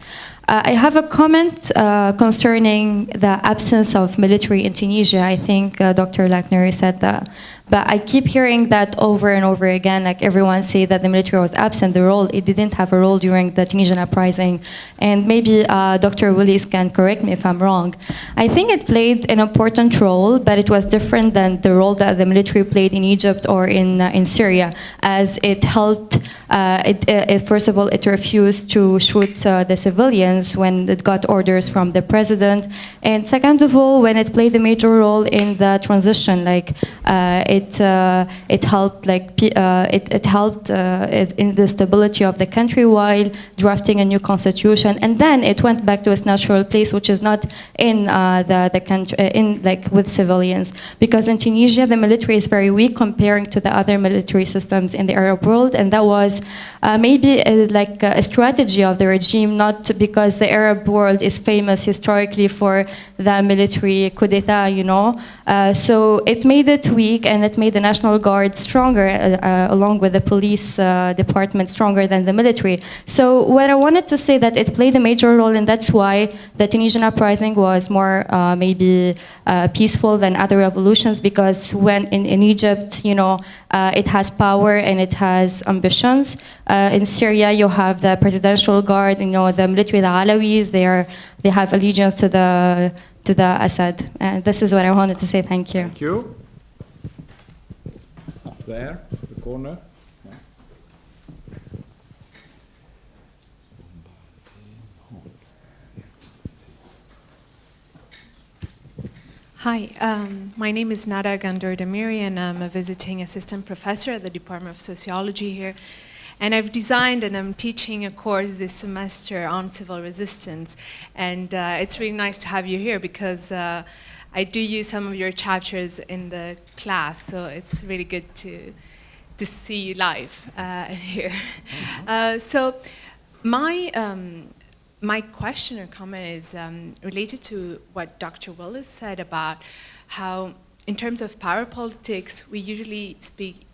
I have a comment concerning the absence of military in Tunisia. I think Dr. Lackner said that But I keep hearing that over and over again, like everyone say that the military was absent the role. It didn't have a role during the Tunisian uprising. And maybe Dr. Willis can correct me if I'm wrong. I think it played an important role, but it was different than the role that the military played in Egypt or in Syria, as it helped, first of all, it refused to shoot the civilians when it got orders from the president. And second of all, when it played a major role in the transition, like it helped, like it helped in the stability of the country while drafting a new constitution, and then it went back to its natural place, which is not in the country, in like with civilians, because in Tunisia the military is very weak comparing to the other military systems in the Arab world, and that was maybe like a strategy of the regime, not because the Arab world is famous historically for the military coup d'etat, you know. So it made it weak, and it made the National Guard stronger, along with the police department stronger than the military. So what I wanted to say that it played a major role, and that's why the Tunisian uprising was more maybe peaceful than other revolutions, because when in Egypt, you know, it has power and it has ambitions. In Syria, you have the presidential guard, you know, the military, the Alawis, they have allegiance to the Assad. And this is what I wanted to say. Thank you. Thank you. Up there, the corner. Hi, my name is Nada Gandor-Damiri, and I'm a visiting assistant professor at the Department of Sociology here. And I've designed and I'm teaching a course this semester on civil resistance. And it's really nice to have you here, because I do use some of your chapters in the class, so it's really good to see you live here. So my question or comment is related to what Dr. Willis said about how, in terms of power politics, we usually speak,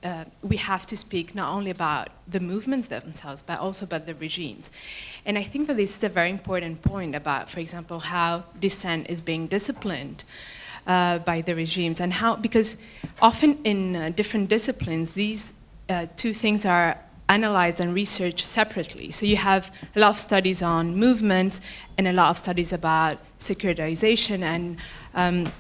we have to speak not only about the movements themselves, but also about the regimes. And I think that this is a very important point about, for example, how dissent is being disciplined by the regimes, and how, because often in different disciplines, these two things are analyzed and researched separately. So you have a lot of studies on movements and a lot of studies about securitization and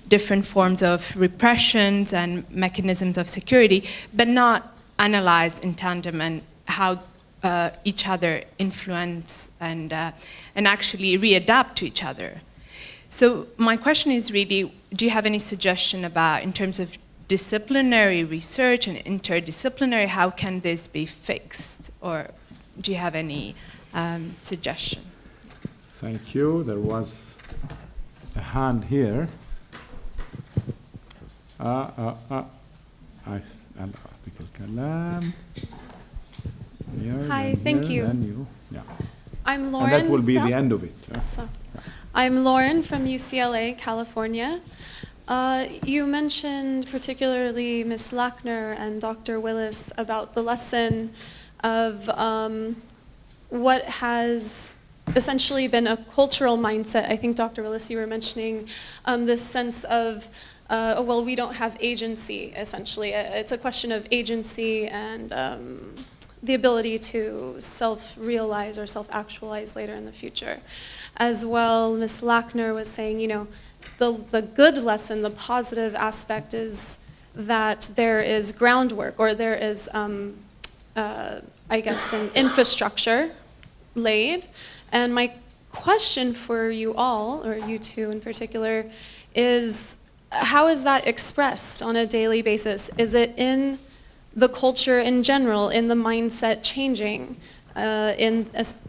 different forms of repressions and mechanisms of security, but not analyzed in tandem, and how each other influence and actually readapt to each other. So my question is really, do you have any suggestion about, in terms of disciplinary research and interdisciplinary, how can this be fixed? Or do you have any suggestion? Thank you. There was a hand here. Hi, thank you. Yeah. I'm Lauren. And that will be the end of it. So, I'm Lauren from UCLA, California. You mentioned particularly Ms. Lackner and Dr. Willis about the lesson of what has essentially been a cultural mindset. I think, Dr. Willis, you were mentioning this sense of, well, we don't have agency, essentially. It's a question of agency and the ability to self-realize or self-actualize later in the future. As well, Ms. Lackner was saying, you know, the good lesson, the positive aspect is that there is groundwork, or there is, I guess, an infrastructure laid. And my question for you all, or you two in particular, is how is that expressed on a daily basis? Is it in the culture in general, in the mindset changing?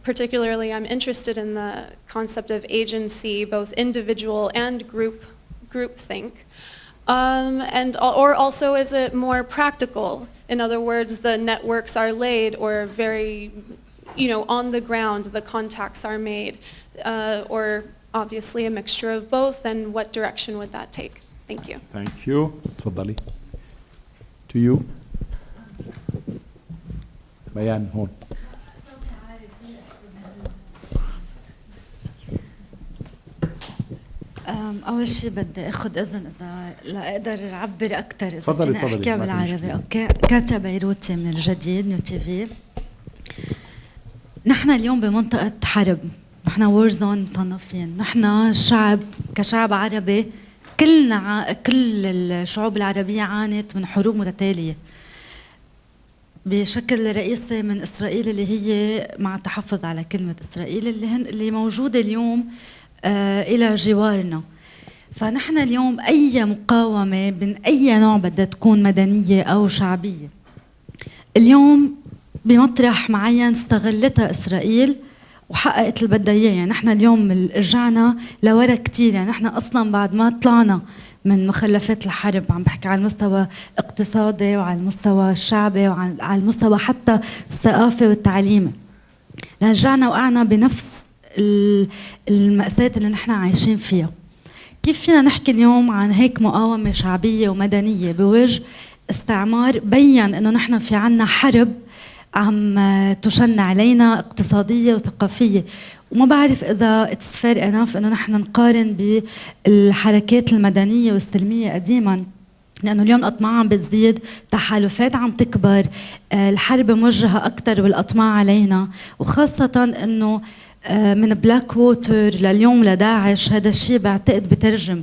Particularly, I'm interested in the concept of agency, both individual and groupthink. Or also, is it more practical? In other words, the networks are laid, or very, you know, on the ground, the contacts are made, or obviously a mixture of both, and what direction would that take? Thank you. Thank you. تفضلي. To you. بيان هون. أول شيء بدي أخذ إذن إذا لا أقدر أعبر أكثر إذا تفضلي، فيني أحكي ما في بالعربي. مشكلة. أوكي، كاتب بيروتي من الجديد نيو تي في. نحن اليوم بمنطقة حرب، نحن وور زون مصنفين، نحن شعب كشعب عربي كلنا كل الشعوب العربية عانت من حروب متتالية بشكل رئيسي من إسرائيل اللي هي مع التحفظ على كلمة إسرائيل اللي موجودة اليوم إلى جوارنا. فنحن اليوم أي مقاومة من أي نوع بدها تكون مدنية أو شعبية اليوم بمطرح معين استغلتها إسرائيل وحققت اللي بدها إياه. يعني نحن اليوم رجعنا لورا كتير، يعني نحن أصلا بعد ما طلعنا من مخلفات الحرب، عم بحكي على المستوى الاقتصادي وعلى المستوى الشعبي وعلى المستوى حتى الثقافي والتعليمي، رجعنا وقعنا بنفس المأساة اللي نحن عايشين فيها. كيف فينا نحكي اليوم عن هيك مقاومة شعبية ومدنية بوجه استعمار بين انه نحن في عنا حرب عم تشن علينا اقتصادية وثقافية؟ وما بعرف اذا it's fair enough انه نحن نقارن بالحركات المدنية والسلمية قديما، لانه اليوم الاطماع عم بتزيد، تحالفات عم تكبر، الحرب موجهة اكثر والاطماع علينا، وخاصة انه من بلاك ووتر لليوم لداعش. هذا الشيء بعتقد بترجم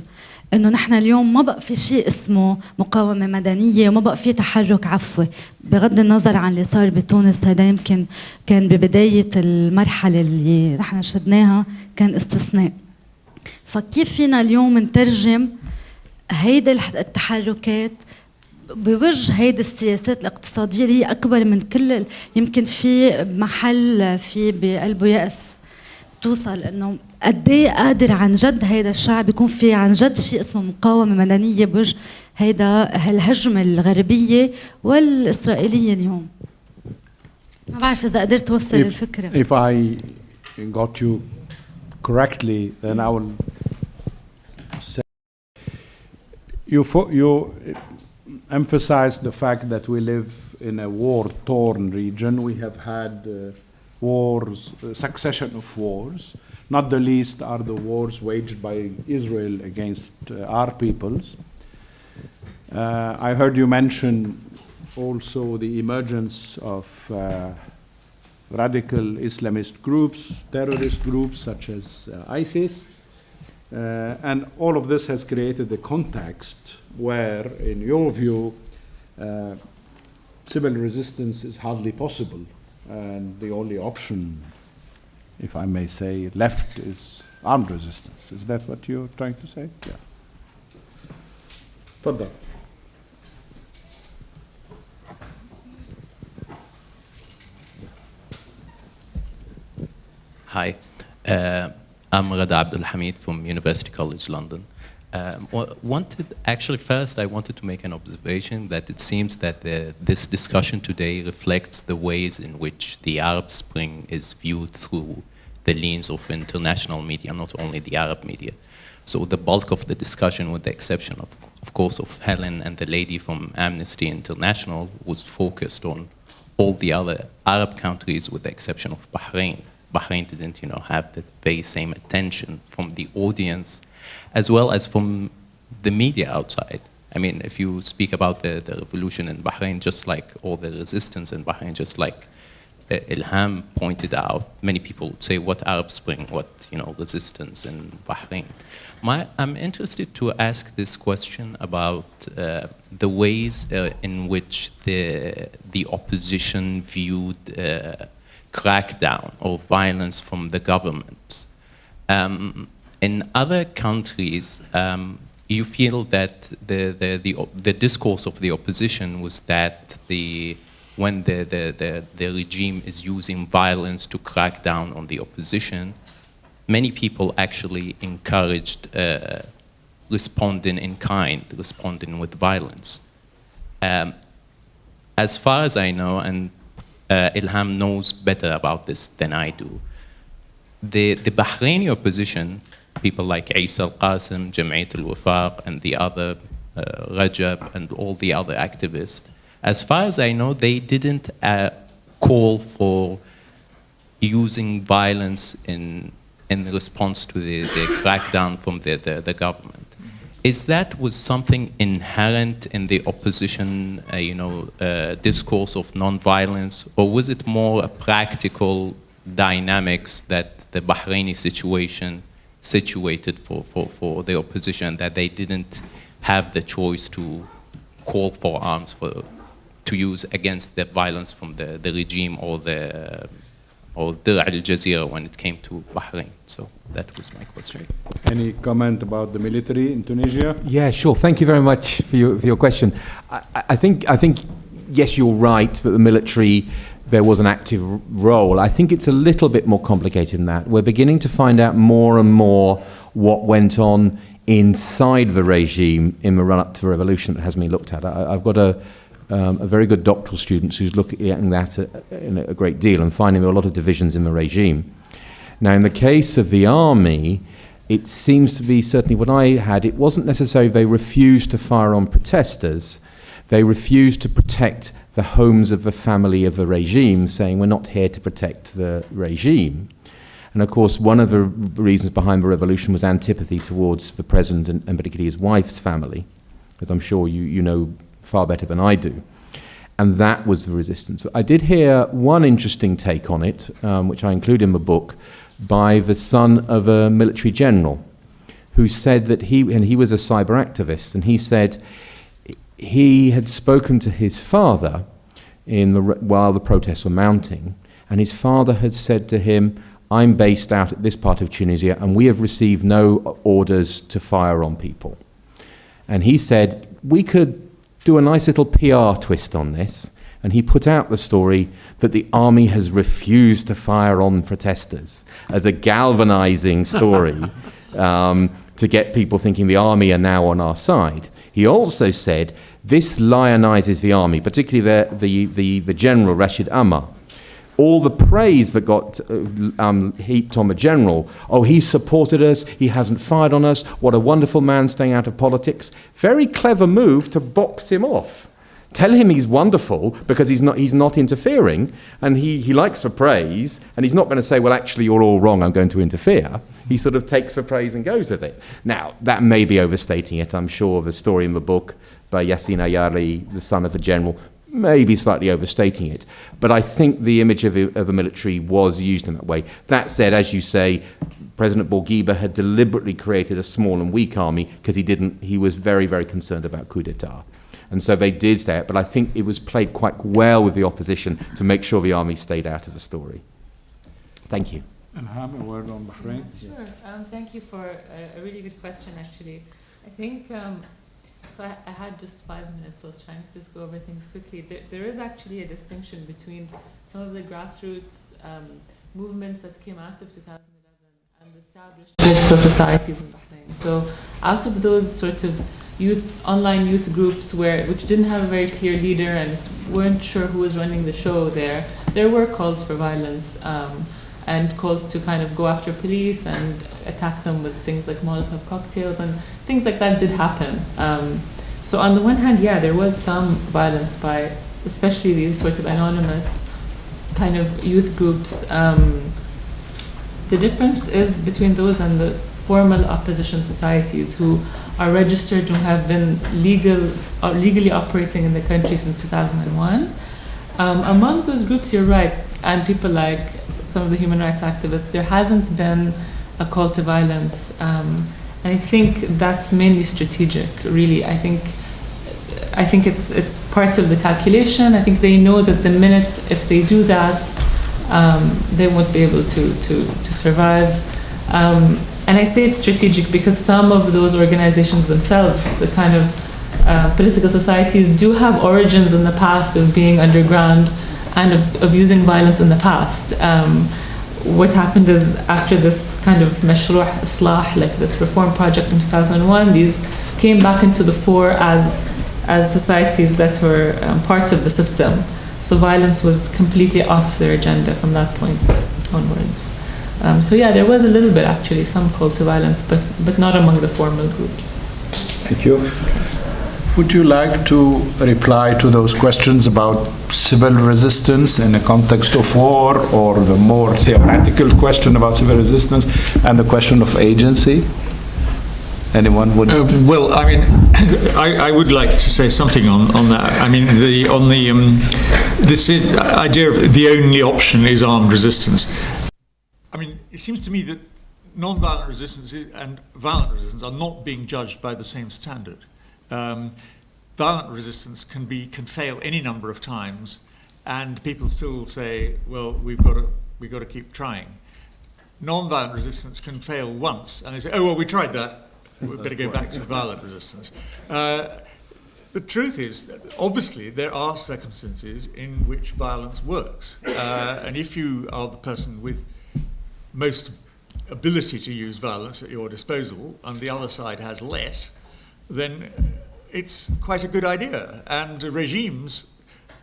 انه نحن اليوم ما بقى في شيء اسمه مقاومه مدنيه وما بقى في تحرك عفوي، بغض النظر عن اللي صار بتونس. هذا يمكن كان ببدايه المرحله اللي نحن شدناها كان استثناء. فكيف فينا اليوم نترجم هيدا التحركات بوجه هيدي السياسات الاقتصاديه اللي هي اكبر من كل، يمكن في محل في بقلبه يأس توصل انه قد ايه قادر عن جد هيدا الشعب يكون في عن جد شيء اسمه مقاومه مدنيه بوجه هالهجمه الغربيه والاسرائيليه اليوم. ما بعرف اذا قدرت اوصل الفكره. If I got you correctly, then I will say you emphasize the fact that we live in a war-torn region. We have had wars, succession of wars. Not the least are the wars waged by Israel against our peoples. I heard you mention also the emergence of radical Islamist groups, terrorist groups such as ISIS. And all of this has created a context where, in your view, civil resistance is hardly possible. And the only option, if I may say, left is armed resistance. Is that what you're trying to say? Yeah. Further. Hi, I'm Rada Abdul Hamid from University College London. First I wanted to make an observation that it seems that this discussion today reflects the ways in which the Arab Spring is viewed through the lens of international media, not only the Arab media. So the bulk of the discussion, with the exception of course of Helen and the lady from Amnesty International, was focused on all the other Arab countries with the exception of Bahrain. Bahrain didn't, have the very same attention from the audience as well as from the media outside. I mean, if you speak about the revolution in Bahrain, just like all the resistance in Bahrain, just like Ilham pointed out, many people would say, what Arab Spring, what resistance in Bahrain? I'm interested to ask this question about the ways in which the opposition viewed crackdown or violence from the government. In other countries, you feel that the discourse of the opposition was that when the regime is using violence to crack down on the opposition, many people actually encouraged responding in kind, responding with violence. As far as I know, and Ilham knows better about this than I do, the Bahraini opposition, people like Isa al-Qasim, Jam'iyat al-Wafaq, and the other, Rajab, and all the other activists, as far as I know, they didn't call for using violence in in response to the crackdown from the government. Is that was something inherent in the opposition, discourse of nonviolence, or was it more a practical dynamics that the Bahraini situation situated for the opposition, that they didn't have the choice to call for arms to use against the violence from the regime or Dir al-Jazeera when it came to Bahrain? So that was my question. Any comment about the military in Tunisia? Yeah, sure. Thank you very much for your question. I think yes, you're right that the military, there was an active role. I think it's a little bit more complicated than that. We're beginning to find out more and more what went on inside the regime in the run-up to the revolution that hasn't been looked at. I've got a very good doctoral student who's looking at that in a great deal and finding there are a lot of divisions in the regime. Now, in the case of the army, it seems to be, certainly what I had, it wasn't necessarily they refused to fire on protesters, they refused to protect the homes of the family of the regime, saying we're not here to protect the regime. And of course, one of the reasons behind the revolution was antipathy towards the president and particularly his wife's family, as I'm sure you know far better than I do. And that was the resistance. I did hear one interesting take on it, which I include in the book, by the son of a military general, who said that he was a cyber activist, and he said he had spoken to his father while the protests were mounting, and his father had said to him, I'm based out at this part of Tunisia, and we have received no orders to fire on people. And he said, we could do a nice little PR twist on this, and he put out the story that the army has refused to fire on protesters as a galvanizing story to get people thinking the army are now on our side. He also said this lionizes the army, particularly the general Rashid Ammar. All the praise that got heaped on the general, oh, he supported us, he hasn't fired on us, what a wonderful man staying out of politics. Very clever move to box him off. Tell him he's wonderful because he's not interfering, and he likes the praise, and he's not going to say, well, actually, you're all wrong, I'm going to interfere. He sort of takes the praise and goes with it. Now, that may be overstating it. I'm sure the story in the book by Yassin Ayari, the son of a general, maybe slightly overstating it, but I think the image of the military was used in that way. That said, as you say, President Bourguiba had deliberately created a small and weak army because he was very, very concerned about coup d'etat. And so they did say it, but I think it was played quite well with the opposition to make sure the army stayed out of the story. Thank you. Enhan, a word on Bahrain? Sure. Thank you for a really good question, actually. I think so I had just 5 minutes, so I was trying to just go over things quickly. There is actually a distinction between some of the grassroots movements that came out of 2011 and established political societies in Bahrain. So out of those sort of online youth groups which didn't have a very clear leader and weren't sure who was running the show there were calls for violence and calls to kind of go after police and attack them with things like Molotov cocktails, and things like that did happen. So on the one hand, yeah, there was some violence by especially these sort of anonymous kind of youth groups. The difference is between those and the formal opposition societies who are registered, who have been legally operating in the country since 2001. Among those groups, you're right, and people like some of the human rights activists, there hasn't been a call to violence. And I think that's mainly strategic, really. I think it's part of the calculation. I think they know that the minute if they do that, they won't be able to survive. And I say it's strategic because some of those organizations themselves, the kind of political societies, do have origins in the past of being underground and of using violence in the past. What happened is after this kind of mashruh islah, like this reform project in 2001, these came back into the fore as societies that were part of the system. So violence was completely off their agenda from that point onwards. So yeah, there was a little bit actually, some call to violence, but not among the formal groups. Thank you. Would you like to reply to those questions about civil resistance in the context of war, or the more theoretical question about civil resistance and the question of agency? Anyone would? Well, I mean, I would like to say something on that. I mean, this idea of the only option is armed resistance. I mean, it seems to me that non-violent resistance and violent resistance are not being judged by the same standard. Violent resistance can fail any number of times, and people still say, "Well, we've got to keep trying." Non-violent resistance can fail once, and they say, "Oh, well, we tried that. We better go back to violent resistance." The truth is, obviously, there are circumstances in which violence works, and if you are the person with most ability to use violence at your disposal, and the other side has less, then it's quite a good idea. And regimes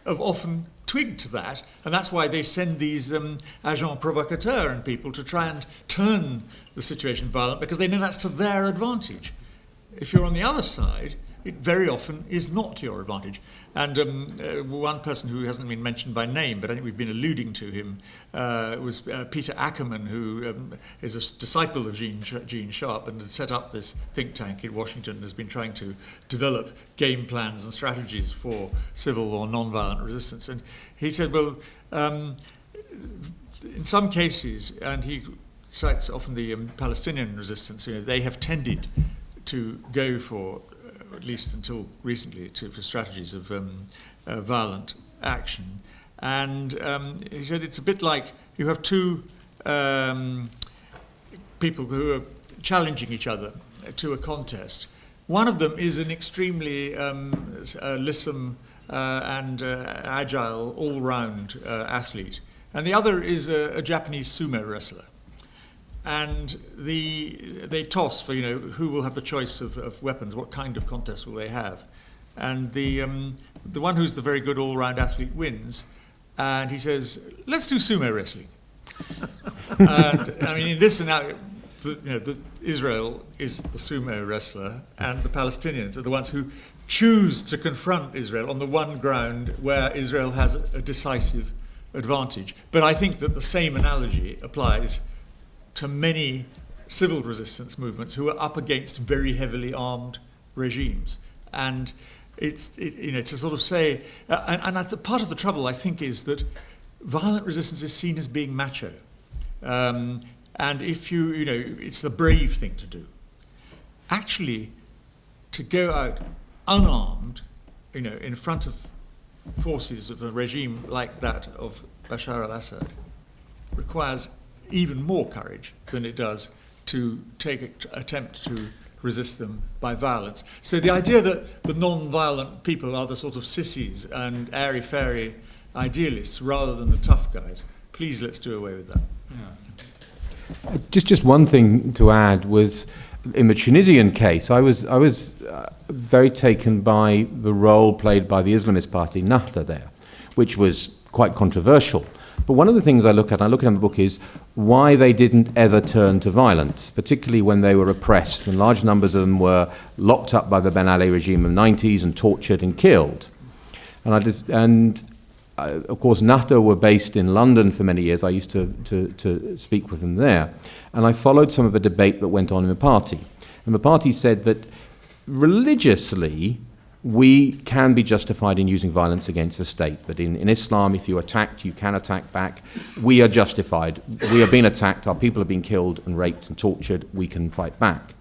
have often twigged to that, and that's why they send these agents provocateurs and people to try and turn the situation violent, because they know that's to their advantage. If you're on the other side, it very often is not to your advantage. And one person who hasn't been mentioned by name, but I think we've been alluding to him, was Peter Ackerman, who is a disciple of Gene Sharp and had set up this think tank in Washington and has been trying to develop game plans and strategies for civil or non-violent resistance. And he said, well, in some cases, and he cites often the Palestinian resistance, they have tended to go for, at least until recently, for strategies of violent action. And he said it's a bit like you have two people who are challenging each other to a contest. One of them is an extremely lissome and agile, all-round athlete, and the other is a Japanese sumo wrestler. And they toss for, who will have the choice of weapons, what kind of contest will they have. And the one who's the very good all-round athlete wins, and he says, let's do sumo wrestling. And I mean, in this scenario, Israel is the sumo wrestler, and the Palestinians are the ones who choose to confront Israel on the one ground where Israel has a decisive advantage. But I think that the same analogy applies to many civil resistance movements who are up against very heavily armed regimes. And it's to sort of say, and part of the trouble, I think, is that violent resistance is seen as being macho. And if it's the brave thing to do. Actually, to go out unarmed, in front of forces of a regime like that of Bashar al-Assad requires even more courage than it does to attempt to resist them by violence. So the idea that the non-violent people are the sort of sissies and airy-fairy idealists rather than the tough guys, please let's do away with that. Yeah. Just one thing to add was, in the Tunisian case, I was very taken by the role played by the Islamist party Nahda there, which was quite controversial. But one of the things I look at in the book, is why they didn't ever turn to violence, particularly when they were oppressed, and large numbers of them were locked up by the Ben Ali regime in the 90s and tortured and killed. Of course, Nahda were based in London for many years. I used to speak with them there. And I followed some of the debate that went on in the party. And the party said that religiously, we can be justified in using violence against the state. That in Islam, if you're attacked, you can attack back. We are justified. We are being attacked. Our people are being killed and raped and tortured. We can fight back.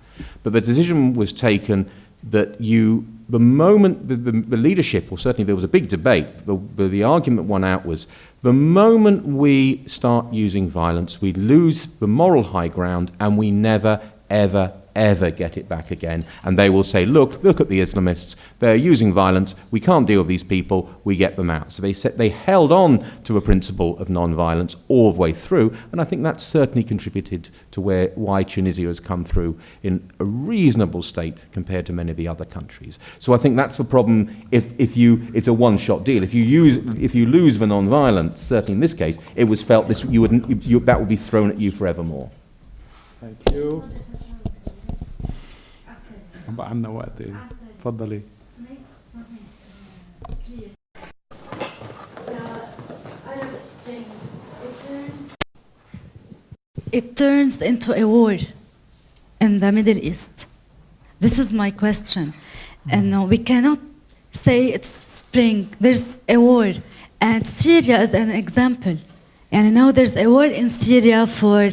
But the decision was taken that the moment the leadership, or certainly there was a big debate, the argument won out was, the moment we start using violence, we lose the moral high ground, and we never, ever, ever get it back again. And they will say, look at the Islamists, they're using violence, we can't deal with these people, we get them out. So they held on to a principle of non-violence all the way through, and I think that's certainly contributed to why Tunisia has come through in a reasonable state compared to many of the other countries. So I think that's the problem. It's a one-shot deal. If you lose the non-violence, certainly in this case, it was felt that would be thrown at you forevermore. Thank you. عندنا وقت. تفضلي. it turns into a war in the Middle East? This is my question. And we cannot say it's spring. There's a war. And Syria is an example. And now there's a war in Syria for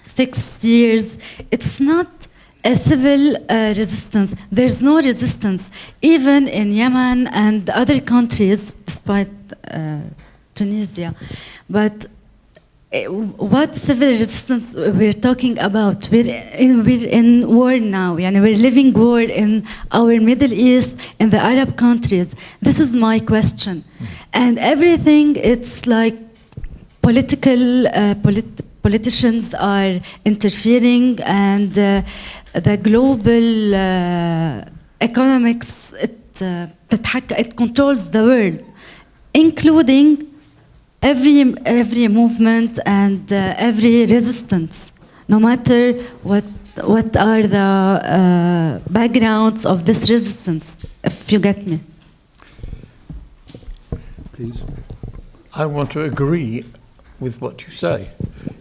6 years. It's not a civil resistance. There's no resistance. Even in Yemen and other countries, despite Tunisia. But what civil resistance we're talking about? We're in war now. We're living war in our Middle East, in the Arab countries. This is my question. And everything, it's like politicians are interfering, and the global economics, it controls the world, including every movement and every resistance, no matter what are the backgrounds of this resistance, if you get me. Please. I want to agree with what you say.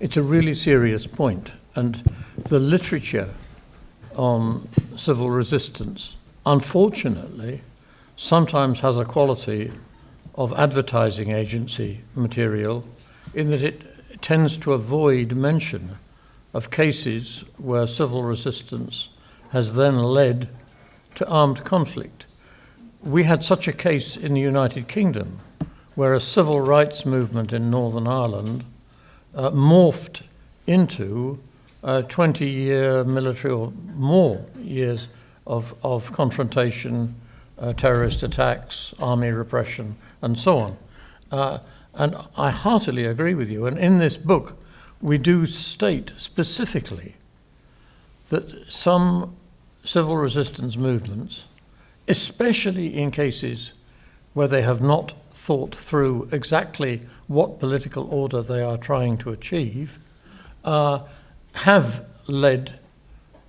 It's a really serious point, and the literature on civil resistance, unfortunately, sometimes has a quality of advertising agency material in that it tends to avoid mention of cases where civil resistance has then led to armed conflict. We had such a case in the United Kingdom where a civil rights movement in Northern Ireland morphed into a 20-year military or more years of confrontation, terrorist attacks, army repression, and so on. And I heartily agree with you. And in this book, we do state specifically that some civil resistance movements, especially in cases where they have not thought through exactly what political order they are trying to achieve, have led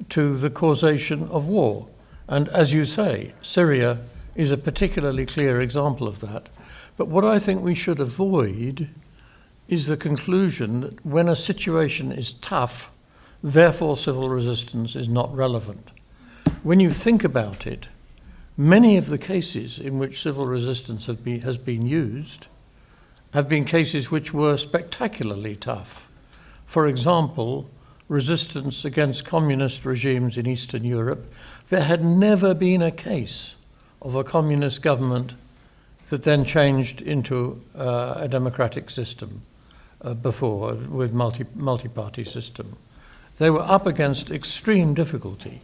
to the causation of war. And as you say, Syria is a particularly clear example of that. But what I think we should avoid is the conclusion that when a situation is tough, therefore civil resistance is not relevant. When you think about it, many of the cases in which civil resistance has been used have been cases which were spectacularly tough. For example, resistance against communist regimes in Eastern Europe. There had never been a case of a communist government that then changed into a democratic system before, with multi-party system. They were up against extreme difficulty.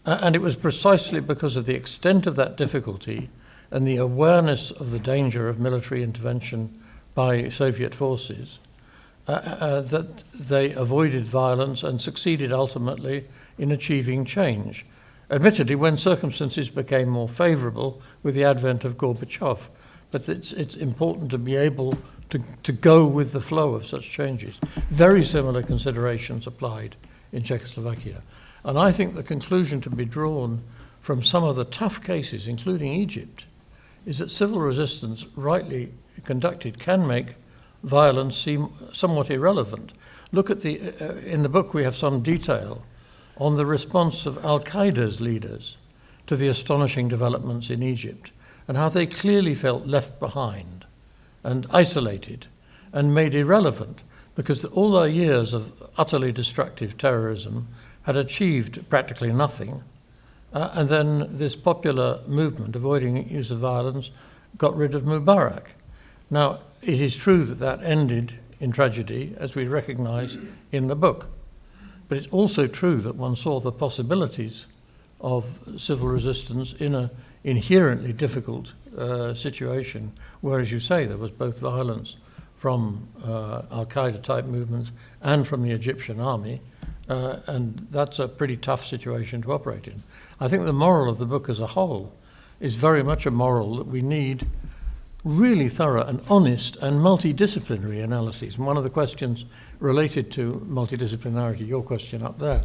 And it was precisely because of the extent of that difficulty and the awareness of the danger of military intervention by Soviet forces that they avoided violence and succeeded ultimately in achieving change. Admittedly, when circumstances became more favorable with the advent of Gorbachev, but it's important to be able to go with the flow of such changes. Very similar considerations applied in Czechoslovakia. And I think the conclusion to be drawn from some of the tough cases, including Egypt, is that civil resistance, rightly conducted, can make violence seem somewhat irrelevant. Look at in the book we have some detail on the response of Al-Qaeda's leaders to the astonishing developments in Egypt and how they clearly felt left behind and isolated and made irrelevant because all their years of utterly destructive terrorism had achieved practically nothing. And then this popular movement, avoiding use of violence, got rid of Mubarak. Now, it is true that that ended in tragedy, as we recognize in the book. But it's also true that one saw the possibilities of civil resistance in an inherently difficult situation, where, as you say, there was both violence from Al-Qaeda type movements and from the Egyptian army. And that's a pretty tough situation to operate in. I think the moral of the book as a whole is very much a moral that we need really thorough and honest and multidisciplinary analyses. And one of the questions related to multidisciplinarity, your question up there,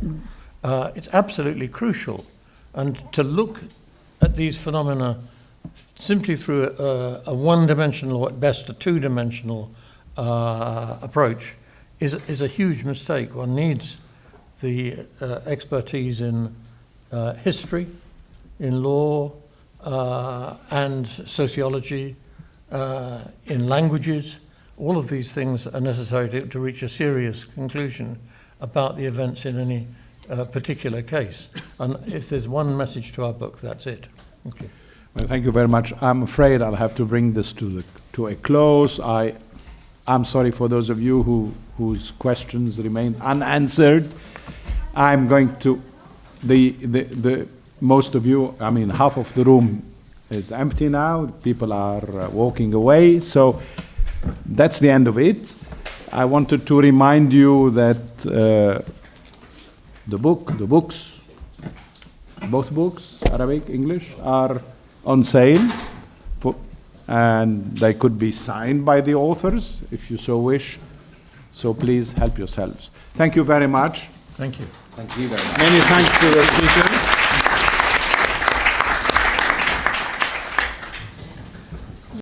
it's absolutely crucial. And to look at these phenomena simply through a one-dimensional, or at best a two-dimensional approach is a huge mistake. One needs the expertise in history, in law, and sociology, in languages. All of these things are necessary to reach a serious conclusion about the events in any particular case. And if there's one message to our book, that's it. Thank you. Well, thank you very much. I'm afraid I'll have to bring this to a close. I'm sorry for those of you whose questions remain unanswered. I'm going to, most of you, I mean, half of the room is empty now. People are walking away. So that's the end of it. I wanted to remind you that the books, both books, Arabic, English, are on sale, and they could be signed by the authors if you so wish. So please help yourselves. Thank you very much. Thank you. Thank you very much. Many thanks to the speakers.